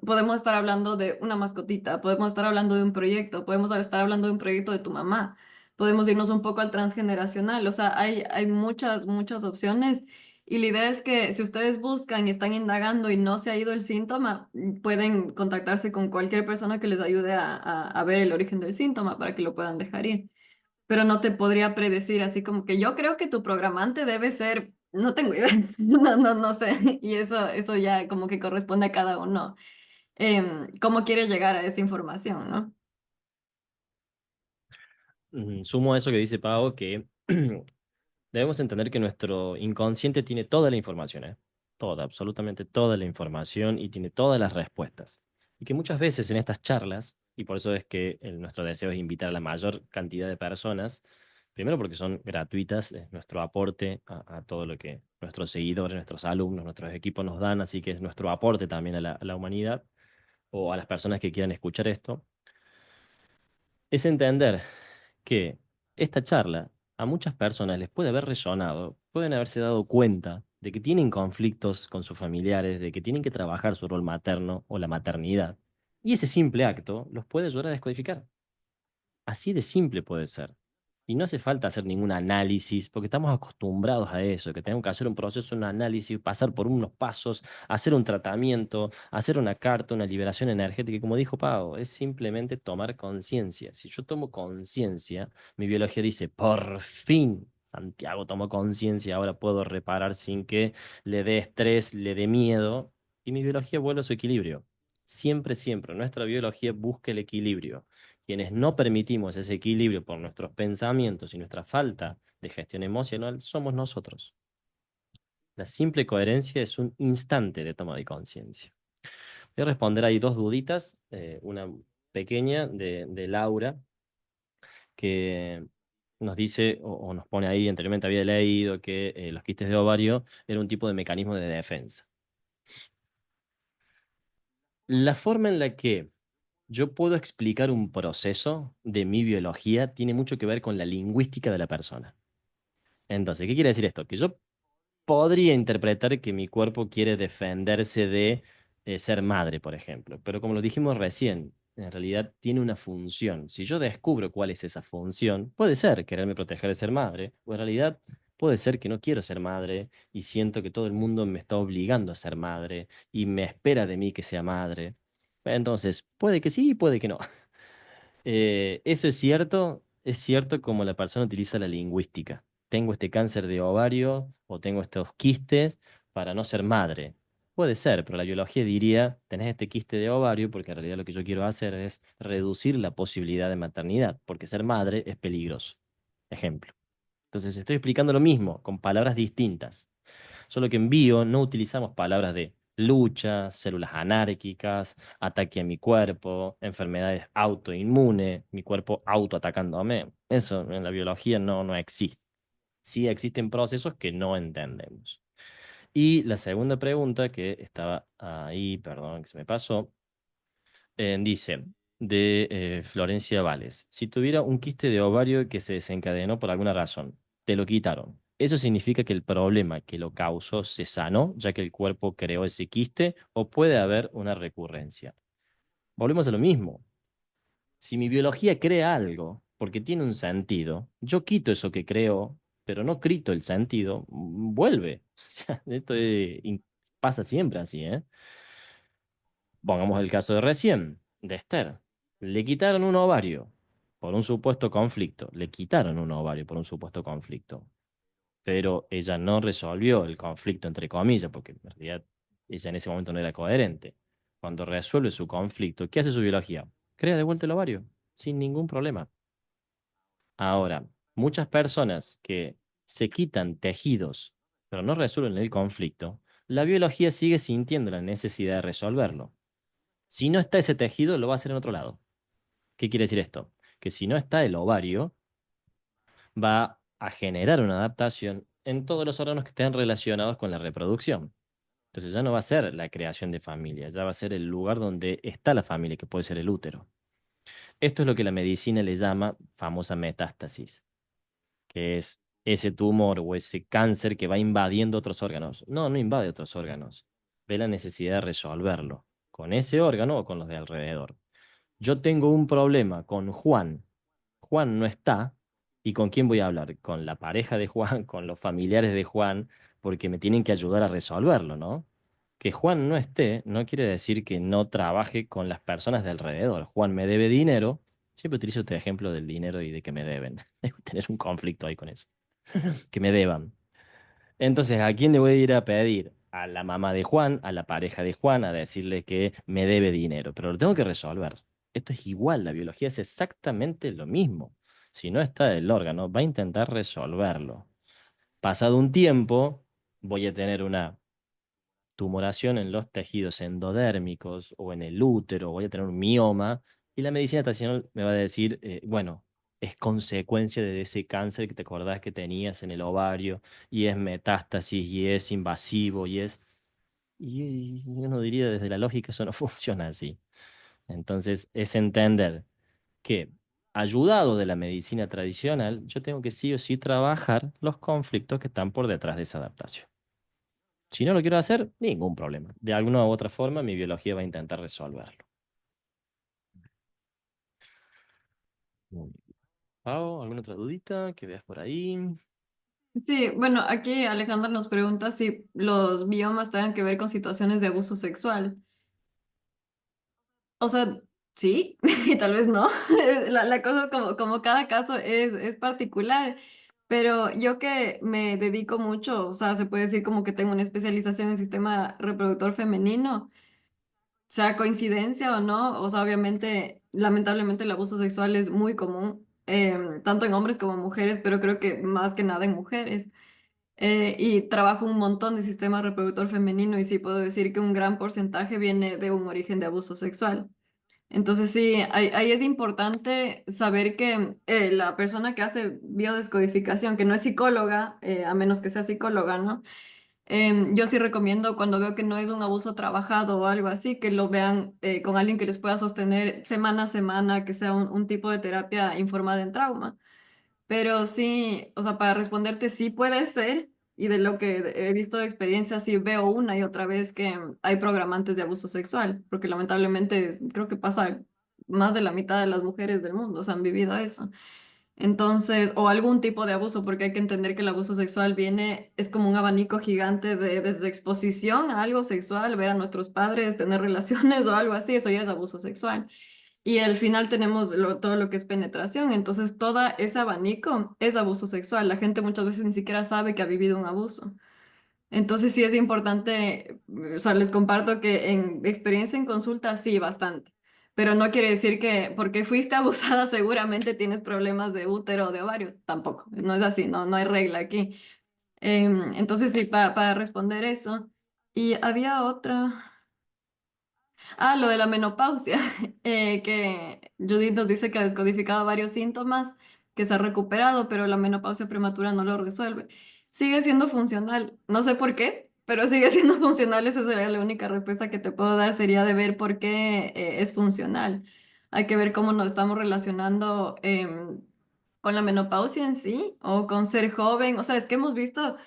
podemos estar hablando de una mascotita, podemos estar hablando de un proyecto, podemos estar hablando de un proyecto de tu mamá, podemos irnos un poco al transgeneracional, o sea, hay muchas, muchas opciones. Y la idea es que si ustedes buscan y están indagando y no se ha ido el síntoma, pueden contactarse con cualquier persona que les ayude a ver el origen del síntoma para que lo puedan dejar ir. Pero no te podría predecir así como que yo creo que tu programante debe ser, no tengo idea, no sé. Y eso ya como que corresponde a cada uno, cómo quiere llegar a esa información, ¿no? Sumo a eso que dice Pau, que debemos entender que nuestro inconsciente tiene toda la información, ¿eh? Toda, absolutamente toda la información y tiene todas las respuestas. Y que muchas veces en estas charlas, y por eso es que nuestro deseo es invitar a la mayor cantidad de personas, primero porque son gratuitas, es nuestro aporte a todo lo que nuestros seguidores, nuestros alumnos, nuestros equipos nos dan, así que es nuestro aporte también a la humanidad o a las personas que quieran escuchar esto, es entender que esta charla a muchas personas les puede haber resonado, pueden haberse dado cuenta de que tienen conflictos con sus familiares, de que tienen que trabajar su rol materno o la maternidad. Y ese simple acto los puede ayudar a descodificar. Así de simple puede ser. Y no hace falta hacer ningún análisis, porque estamos acostumbrados a eso, que tenemos que hacer un proceso, un análisis, pasar por unos pasos, hacer un tratamiento, hacer una carta, una liberación energética. Y como dijo Pau, es simplemente tomar conciencia. Si yo tomo conciencia, mi biología dice, por fin, Santiago tomó conciencia, ahora puedo reparar sin que le dé estrés, le dé miedo, y mi biología vuelve a su equilibrio. Siempre, siempre, nuestra biología busca el equilibrio. Quienes no permitimos ese equilibrio por nuestros pensamientos y nuestra falta de gestión emocional somos nosotros. La simple coherencia es un instante de toma de conciencia. Voy a responder ahí dos duditas, una pequeña de Laura, que nos dice o nos pone ahí, anteriormente había leído que los quistes de ovario era un tipo de mecanismo de defensa. La forma en la que yo puedo explicar un proceso de mi biología tiene mucho que ver con la lingüística de la persona. Entonces, ¿qué quiere decir esto? Que yo podría interpretar que mi cuerpo quiere defenderse de ser madre, por ejemplo, pero como lo dijimos recién, en realidad tiene una función. Si yo descubro cuál es esa función, puede ser quererme proteger de ser madre, o en realidad puede ser que no quiero ser madre y siento que todo el mundo me está obligando a ser madre y me espera de mí que sea madre. Entonces, puede que sí, puede que no. Eso es cierto como la persona utiliza la lingüística. Tengo este cáncer de ovario o tengo estos quistes para no ser madre. Puede ser, pero la biología diría, tenés este quiste de ovario porque en realidad lo que yo quiero hacer es reducir la posibilidad de maternidad, porque ser madre es peligroso. Ejemplo. Entonces estoy explicando lo mismo, con palabras distintas. Solo que en bio no utilizamos palabras de lucha, células anárquicas, ataque a mi cuerpo, enfermedades autoinmunes, mi cuerpo autoatacándome. Eso en la biología no existe. Sí existen procesos que no entendemos. Y la segunda pregunta que estaba ahí, perdón que se me pasó, dice, de Florencia Vales, si tuviera un quiste de ovario que se desencadenó por alguna razón, te lo quitaron. ¿Eso significa que el problema que lo causó se sanó, ya que el cuerpo creó ese quiste, o puede haber una recurrencia? Volvemos a lo mismo. Si mi biología crea algo porque tiene un sentido, yo quito eso que creo, pero no quito el sentido, vuelve. O sea, pasa siempre así, ¿eh? Pongamos el caso de recién, de Esther. Le quitaron un ovario por un supuesto conflicto. Le quitaron un ovario por un supuesto conflicto. Pero ella no resolvió el conflicto, entre comillas, porque en realidad ella en ese momento no era coherente. Cuando resuelve su conflicto, ¿qué hace su biología? Crea de vuelta el ovario, sin ningún problema. Ahora, muchas personas que se quitan tejidos, pero no resuelven el conflicto, la biología sigue sintiendo la necesidad de resolverlo. Si no está ese tejido, lo va a hacer en otro lado. ¿Qué quiere decir esto? Que si no está el ovario, va a generar una adaptación en todos los órganos que estén relacionados con la reproducción. Entonces ya no va a ser la creación de familia, ya va a ser el lugar donde está la familia, que puede ser el útero. Esto es lo que la medicina le llama famosa metástasis, que es ese tumor o ese cáncer que va invadiendo otros órganos. No, no invade otros órganos. Ve la necesidad de resolverlo con ese órgano o con los de alrededor. Yo tengo un problema con Juan. Juan no está. ¿Y con quién voy a hablar? Con la pareja de Juan, con los familiares de Juan, porque me tienen que ayudar a resolverlo, ¿no? Que Juan no esté no quiere decir que no trabaje con las personas de alrededor. Juan me debe dinero. Siempre utilizo este ejemplo del dinero y de que me deben. Debo tener un conflicto ahí con eso. Que me deban. Entonces, ¿a quién le voy a ir a pedir? A la mamá de Juan, a la pareja de Juan, a decirle que me debe dinero, pero lo tengo que resolver. Esto es igual, la biología es exactamente lo mismo. Si no está el órgano, va a intentar resolverlo. Pasado un tiempo, voy a tener una tumoración en los tejidos endodérmicos o en el útero, voy a tener un mioma, y la medicina tradicional me va a decir, bueno, es consecuencia de ese cáncer que te acordás que tenías en el ovario, y es metástasis, y es invasivo, y es... Y uno diría desde la lógica eso no funciona así. Entonces es entender que, ayudado de la medicina tradicional, yo tengo que sí o sí trabajar los conflictos que están por detrás de esa adaptación. Si no lo quiero hacer, ningún problema. De alguna u otra forma, mi biología va a intentar resolverlo. Muy bien. Pau, ¿alguna otra dudita que veas por ahí? Sí, bueno, aquí Alejandra nos pregunta si los biomas tengan que ver con situaciones de abuso sexual. O sea, sí, y tal vez no. La cosa como cada caso es particular, pero yo que me dedico mucho, o sea, se puede decir como que tengo una especialización en sistema reproductor femenino, sea coincidencia o no, o sea, obviamente, lamentablemente el abuso sexual es muy común, tanto en hombres como en mujeres, pero creo que más que nada en mujeres. Y trabajo un montón de sistema reproductor femenino y sí puedo decir que un gran porcentaje viene de un origen de abuso sexual. Entonces sí, ahí es importante saber que la persona que hace biodescodificación, que no es psicóloga, a menos que sea psicóloga, ¿no? Yo sí recomiendo cuando veo que no es un abuso trabajado o algo así, que lo vean con alguien que les pueda sostener semana a semana, que sea un tipo de terapia informada en trauma. Pero sí, o sea, para responderte, sí puede ser, y de lo que he visto de experiencia, sí veo una y otra vez que hay programantes de abuso sexual, porque lamentablemente creo que pasa más de la mitad de las mujeres del mundo, o sea, han vivido eso. Entonces, o algún tipo de abuso, porque hay que entender que el abuso sexual viene, es como un abanico gigante de desde exposición a algo sexual, ver a nuestros padres, tener relaciones o algo así, eso ya es abuso sexual. Y al final tenemos todo lo que es penetración, entonces todo ese abanico es abuso sexual. La gente muchas veces ni siquiera sabe que ha vivido un abuso. Entonces sí es importante, o sea, les comparto que en experiencia en consulta sí, bastante. Pero no quiere decir que porque fuiste abusada seguramente tienes problemas de útero o de ovarios. Tampoco, no es así, no hay regla aquí. Entonces sí, para responder eso. Y había otra. Ah, lo de la menopausia, que Judith nos dice que ha descodificado varios síntomas, que se ha recuperado, pero la menopausia prematura no lo resuelve. Sigue siendo funcional, no sé por qué, pero sigue siendo funcional. Esa sería la única respuesta que te puedo dar, sería de ver por qué es funcional. Hay que ver cómo nos estamos relacionando con la menopausia en sí o con ser joven. O sea, es que hemos visto...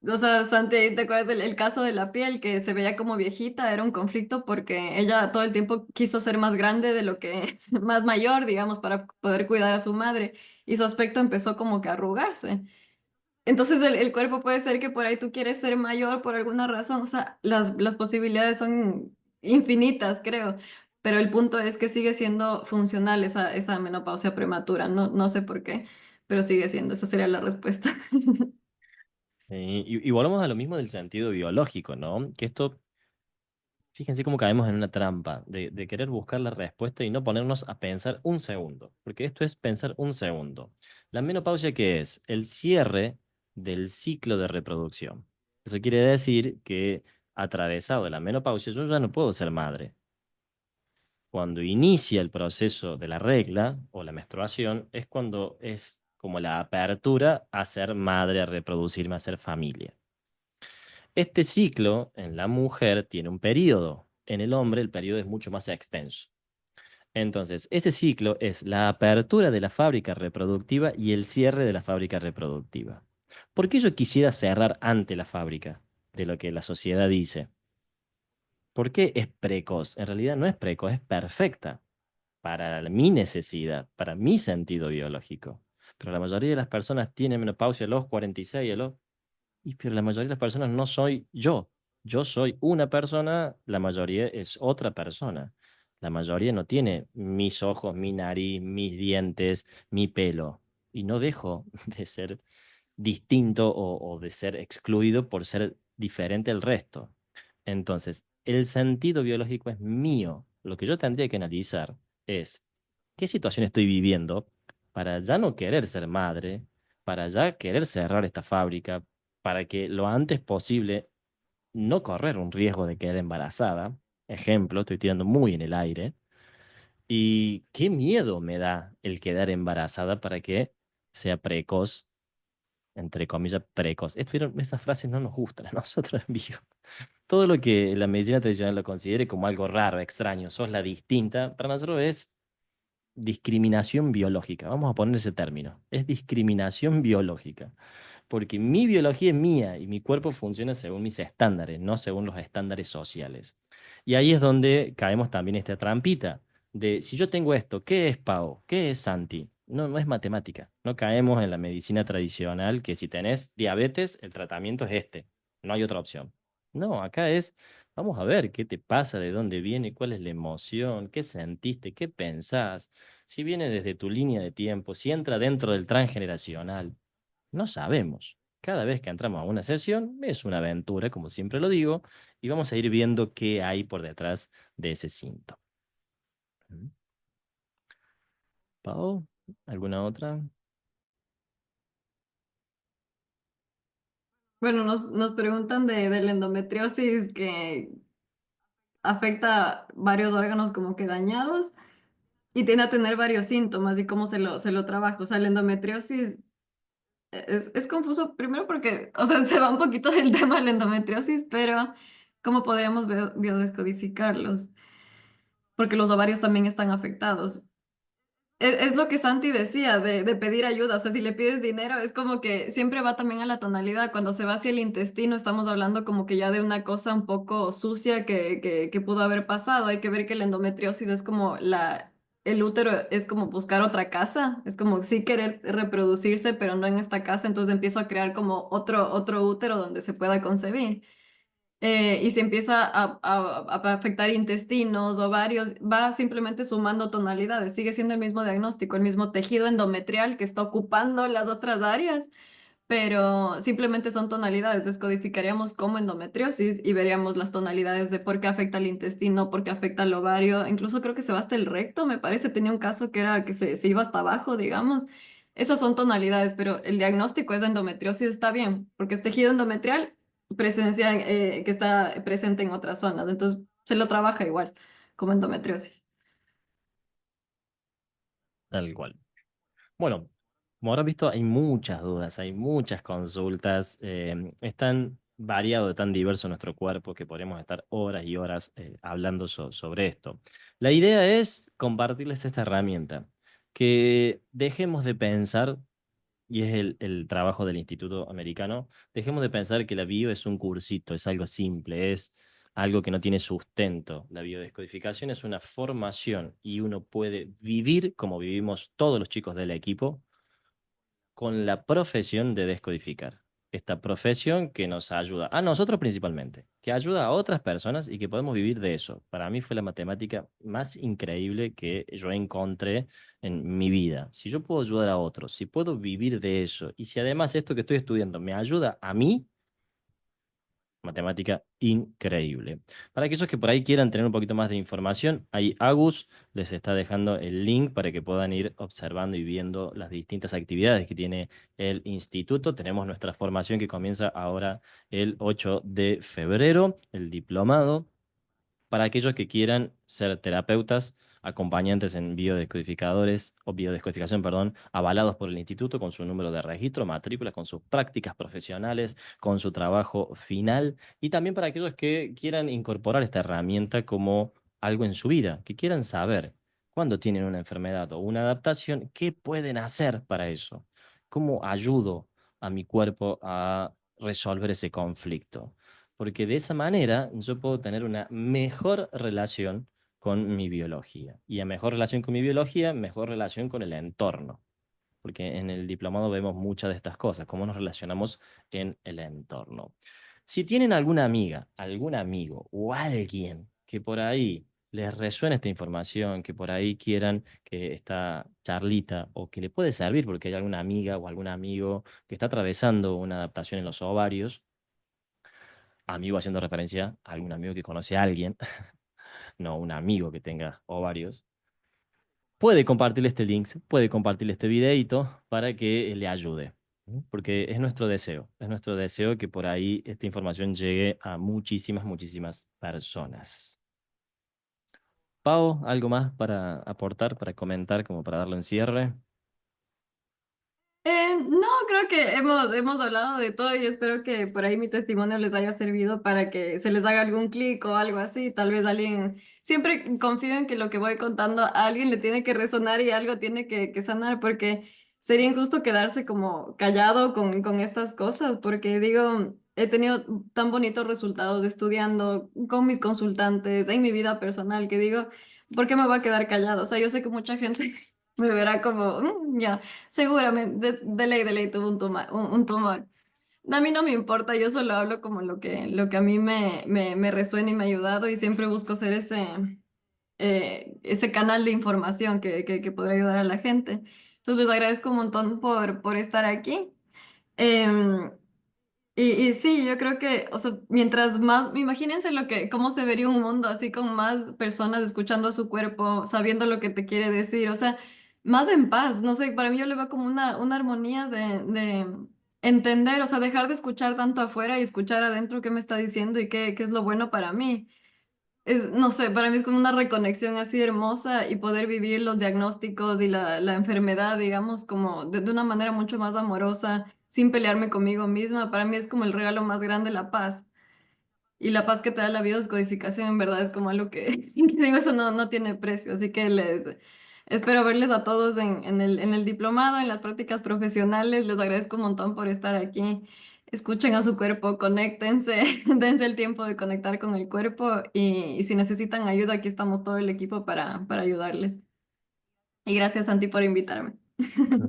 O sea, Santi, ¿te acuerdas del el caso de la piel que se veía como viejita? Era un conflicto porque ella todo el tiempo quiso ser más grande de lo que, más mayor, digamos, para poder cuidar a su madre y su aspecto empezó como que a arrugarse. Entonces el cuerpo puede ser que por ahí tú quieres ser mayor por alguna razón, o sea, las posibilidades son infinitas, creo, pero el punto es que sigue siendo funcional esa menopausia prematura, no sé por qué, pero sigue siendo, esa sería la respuesta. Y volvemos a lo mismo del sentido biológico, ¿no? Que esto, fíjense cómo caemos en una trampa de querer buscar la respuesta y no ponernos a pensar un segundo, porque esto es pensar un segundo. ¿La menopausia qué es? El cierre del ciclo de reproducción. Eso quiere decir que, atravesado la menopausia, yo ya no puedo ser madre. Cuando inicia el proceso de la regla o la menstruación, es cuando es como la apertura a ser madre, a reproducirme, a ser familia. Este ciclo en la mujer tiene un periodo. En el hombre el periodo es mucho más extenso. Entonces, ese ciclo es la apertura de la fábrica reproductiva y el cierre de la fábrica reproductiva. ¿Por qué yo quisiera cerrar ante la fábrica de lo que la sociedad dice? ¿Por qué es precoz? En realidad no es precoz, es perfecta para mi necesidad, para mi sentido biológico. Pero la mayoría de las personas tienen menopausia a los 46, pero la mayoría de las personas no soy yo. Yo soy una persona, la mayoría es otra persona. La mayoría no tiene mis ojos, mi nariz, mis dientes, mi pelo. Y no dejo de ser distinto o de ser excluido por ser diferente al resto. Entonces, el sentido biológico es mío. Lo que yo tendría que analizar es qué situación estoy viviendo para ya no querer ser madre, para ya querer cerrar esta fábrica, para que lo antes posible no correr un riesgo de quedar embarazada. Ejemplo, estoy tirando muy en el aire. Y qué miedo me da el quedar embarazada para que sea precoz, entre comillas, precoz. Estas frases no nos gustan a nosotros en vivo. Todo lo que la medicina tradicional lo considere como algo raro, extraño, sos la distinta, para nosotros es discriminación biológica. Vamos a poner ese término. Es discriminación biológica. Porque mi biología es mía y mi cuerpo funciona según mis estándares, no según los estándares sociales. Y ahí es donde caemos también en esta trampita de si yo tengo esto, ¿qué es Pau? ¿Qué es Santi? No, no es matemática. No caemos en la medicina tradicional que si tenés diabetes, el tratamiento es este. No hay otra opción. No, acá es, vamos a ver qué te pasa, de dónde viene, cuál es la emoción, qué sentiste, qué pensás, si viene desde tu línea de tiempo, si entra dentro del transgeneracional. No sabemos. Cada vez que entramos a una sesión es una aventura, como siempre lo digo, y vamos a ir viendo qué hay por detrás de ese cinto. ¿Mm? Pau, ¿alguna otra? Bueno, nos preguntan de la endometriosis que afecta varios órganos como que dañados y tiende a tener varios síntomas y cómo se lo trabaja. O sea, la endometriosis es confuso primero porque, o sea, se va un poquito del tema de la endometriosis, pero ¿cómo podríamos biodescodificarlos? Porque los ovarios también están afectados. Es lo que Santi decía de pedir ayuda, o sea, si le pides dinero es como que siempre va también a la tonalidad, cuando se va hacia el intestino estamos hablando como que ya de una cosa un poco sucia que pudo haber pasado, hay que ver que la endometriosis es como el útero es como buscar otra casa, es como sí querer reproducirse, pero no en esta casa, entonces empiezo a crear como otro útero donde se pueda concebir y se empieza a afectar intestinos, ovarios, va simplemente sumando tonalidades, sigue siendo el mismo diagnóstico, el mismo tejido endometrial que está ocupando las otras áreas, pero simplemente son tonalidades. Descodificaríamos como endometriosis y veríamos las tonalidades de por qué afecta al intestino, por qué afecta al ovario, incluso creo que se va hasta el recto, me parece, tenía un caso que era que se iba hasta abajo, digamos. Esas son tonalidades, pero el diagnóstico es endometriosis, está bien, porque es tejido endometrial, presencia que está presente en otras zonas, entonces se lo trabaja igual como endometriosis. Tal cual. Bueno, como habrás visto, hay muchas dudas, hay muchas consultas. Es tan variado, tan diverso nuestro cuerpo que podríamos estar horas y horas hablando sobre esto. La idea es compartirles esta herramienta, que dejemos de pensar, y es el trabajo del Instituto Americano, dejemos de pensar que la bio es un cursito, es algo simple, es algo que no tiene sustento. La biodescodificación es una formación y uno puede vivir como vivimos todos los chicos del equipo con la profesión de descodificar. Esta profesión que nos ayuda, a nosotros principalmente, que ayuda a otras personas y que podemos vivir de eso. Para mí fue la matemática más increíble que yo encontré en mi vida. Si yo puedo ayudar a otros, si puedo vivir de eso, y si además esto que estoy estudiando me ayuda a mí, matemática increíble. Para aquellos que por ahí quieran tener un poquito más de información, ahí Agus les está dejando el link para que puedan ir observando y viendo las distintas actividades que tiene el instituto. Tenemos nuestra formación que comienza ahora el 8 de febrero, el diplomado. para aquellos que quieran ser terapeutas, acompañantes en biodescodificadores o biodescodificación, perdón, avalados por el instituto con su número de registro, matrícula, con sus prácticas profesionales, con su trabajo final, y también para aquellos que quieran incorporar esta herramienta como algo en su vida, que quieran saber cuando tienen una enfermedad o una adaptación, qué pueden hacer para eso, cómo ayudo a mi cuerpo a resolver ese conflicto, porque de esa manera yo puedo tener una mejor relación con mi biología. Y a mejor relación con mi biología, mejor relación con el entorno. Porque en el diplomado vemos muchas de estas cosas, cómo nos relacionamos en el entorno. Si tienen alguna amiga, algún amigo o alguien que por ahí les resuene esta información, que por ahí quieran que esta charlita o que le puede servir porque hay alguna amiga o algún amigo que está atravesando una adaptación en los ovarios, amigo haciendo referencia a algún amigo que conoce a alguien, no un amigo que tenga ovarios, puede compartirle este link, puede compartirle este videito para que le ayude. ¿Mm? Porque es nuestro deseo que por ahí esta información llegue a muchísimas, muchísimas personas. Pau, ¿algo más para aportar, para comentar, como para darle un cierre? No, creo que hemos hablado de todo y espero que por ahí mi testimonio les haya servido para que se les haga algún clic o algo así. Tal vez alguien, siempre confío en que lo que voy contando a alguien le tiene que resonar y algo tiene que sanar, porque sería injusto quedarse como callado con estas cosas, porque digo, he tenido tan bonitos resultados estudiando con mis consultantes, en mi vida personal, que digo, ¿por qué me voy a quedar callado? O sea, yo sé que mucha gente me verá como, ya. Seguramente, de ley tuvo un tumor. A mí no me importa, yo solo hablo como lo que a mí me resuena y me ha ayudado y siempre busco ser ese canal de información que podrá ayudar a la gente. Entonces les agradezco un montón por estar aquí. Em, y sí, yo creo que, o sea, mientras más, imagínense cómo se vería un mundo así con más personas escuchando a su cuerpo, sabiendo lo que te quiere decir, o sea, más en paz, no sé, para mí yo le veo como una armonía de entender, o sea, dejar de escuchar tanto afuera y escuchar adentro qué me está diciendo y qué es lo bueno para mí. Es, no sé, para mí es como una reconexión así hermosa y poder vivir los diagnósticos y la enfermedad, digamos, como de una manera mucho más amorosa, sin pelearme conmigo misma. Para mí es como el regalo más grande, la paz. Y la paz que te da la biodescodificación, en verdad, es como algo que digo, eso no tiene precio. Así que espero verles a todos en el diplomado, en las prácticas profesionales. Les agradezco un montón por estar aquí. Escuchen a su cuerpo, conéctense, dense el tiempo de conectar con el cuerpo y si necesitan ayuda, aquí estamos todo el equipo para ayudarles. Y gracias, Santi, por invitarme.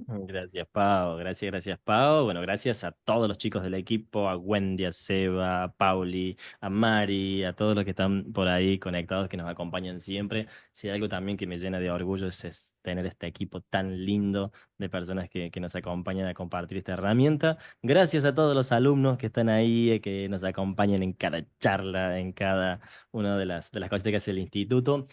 Gracias, Pau. Gracias, gracias, Pau. Bueno, gracias a todos los chicos del equipo, a Wendy, a Seba, a Pauli, a Mari, a todos los que están por ahí conectados, que nos acompañan siempre. Si hay algo también que me llena de orgullo es tener este equipo tan lindo de personas que nos acompañan a compartir esta herramienta. Gracias a todos los alumnos que están ahí, que nos acompañan en cada charla, en cada una de las cositas que hace el instituto.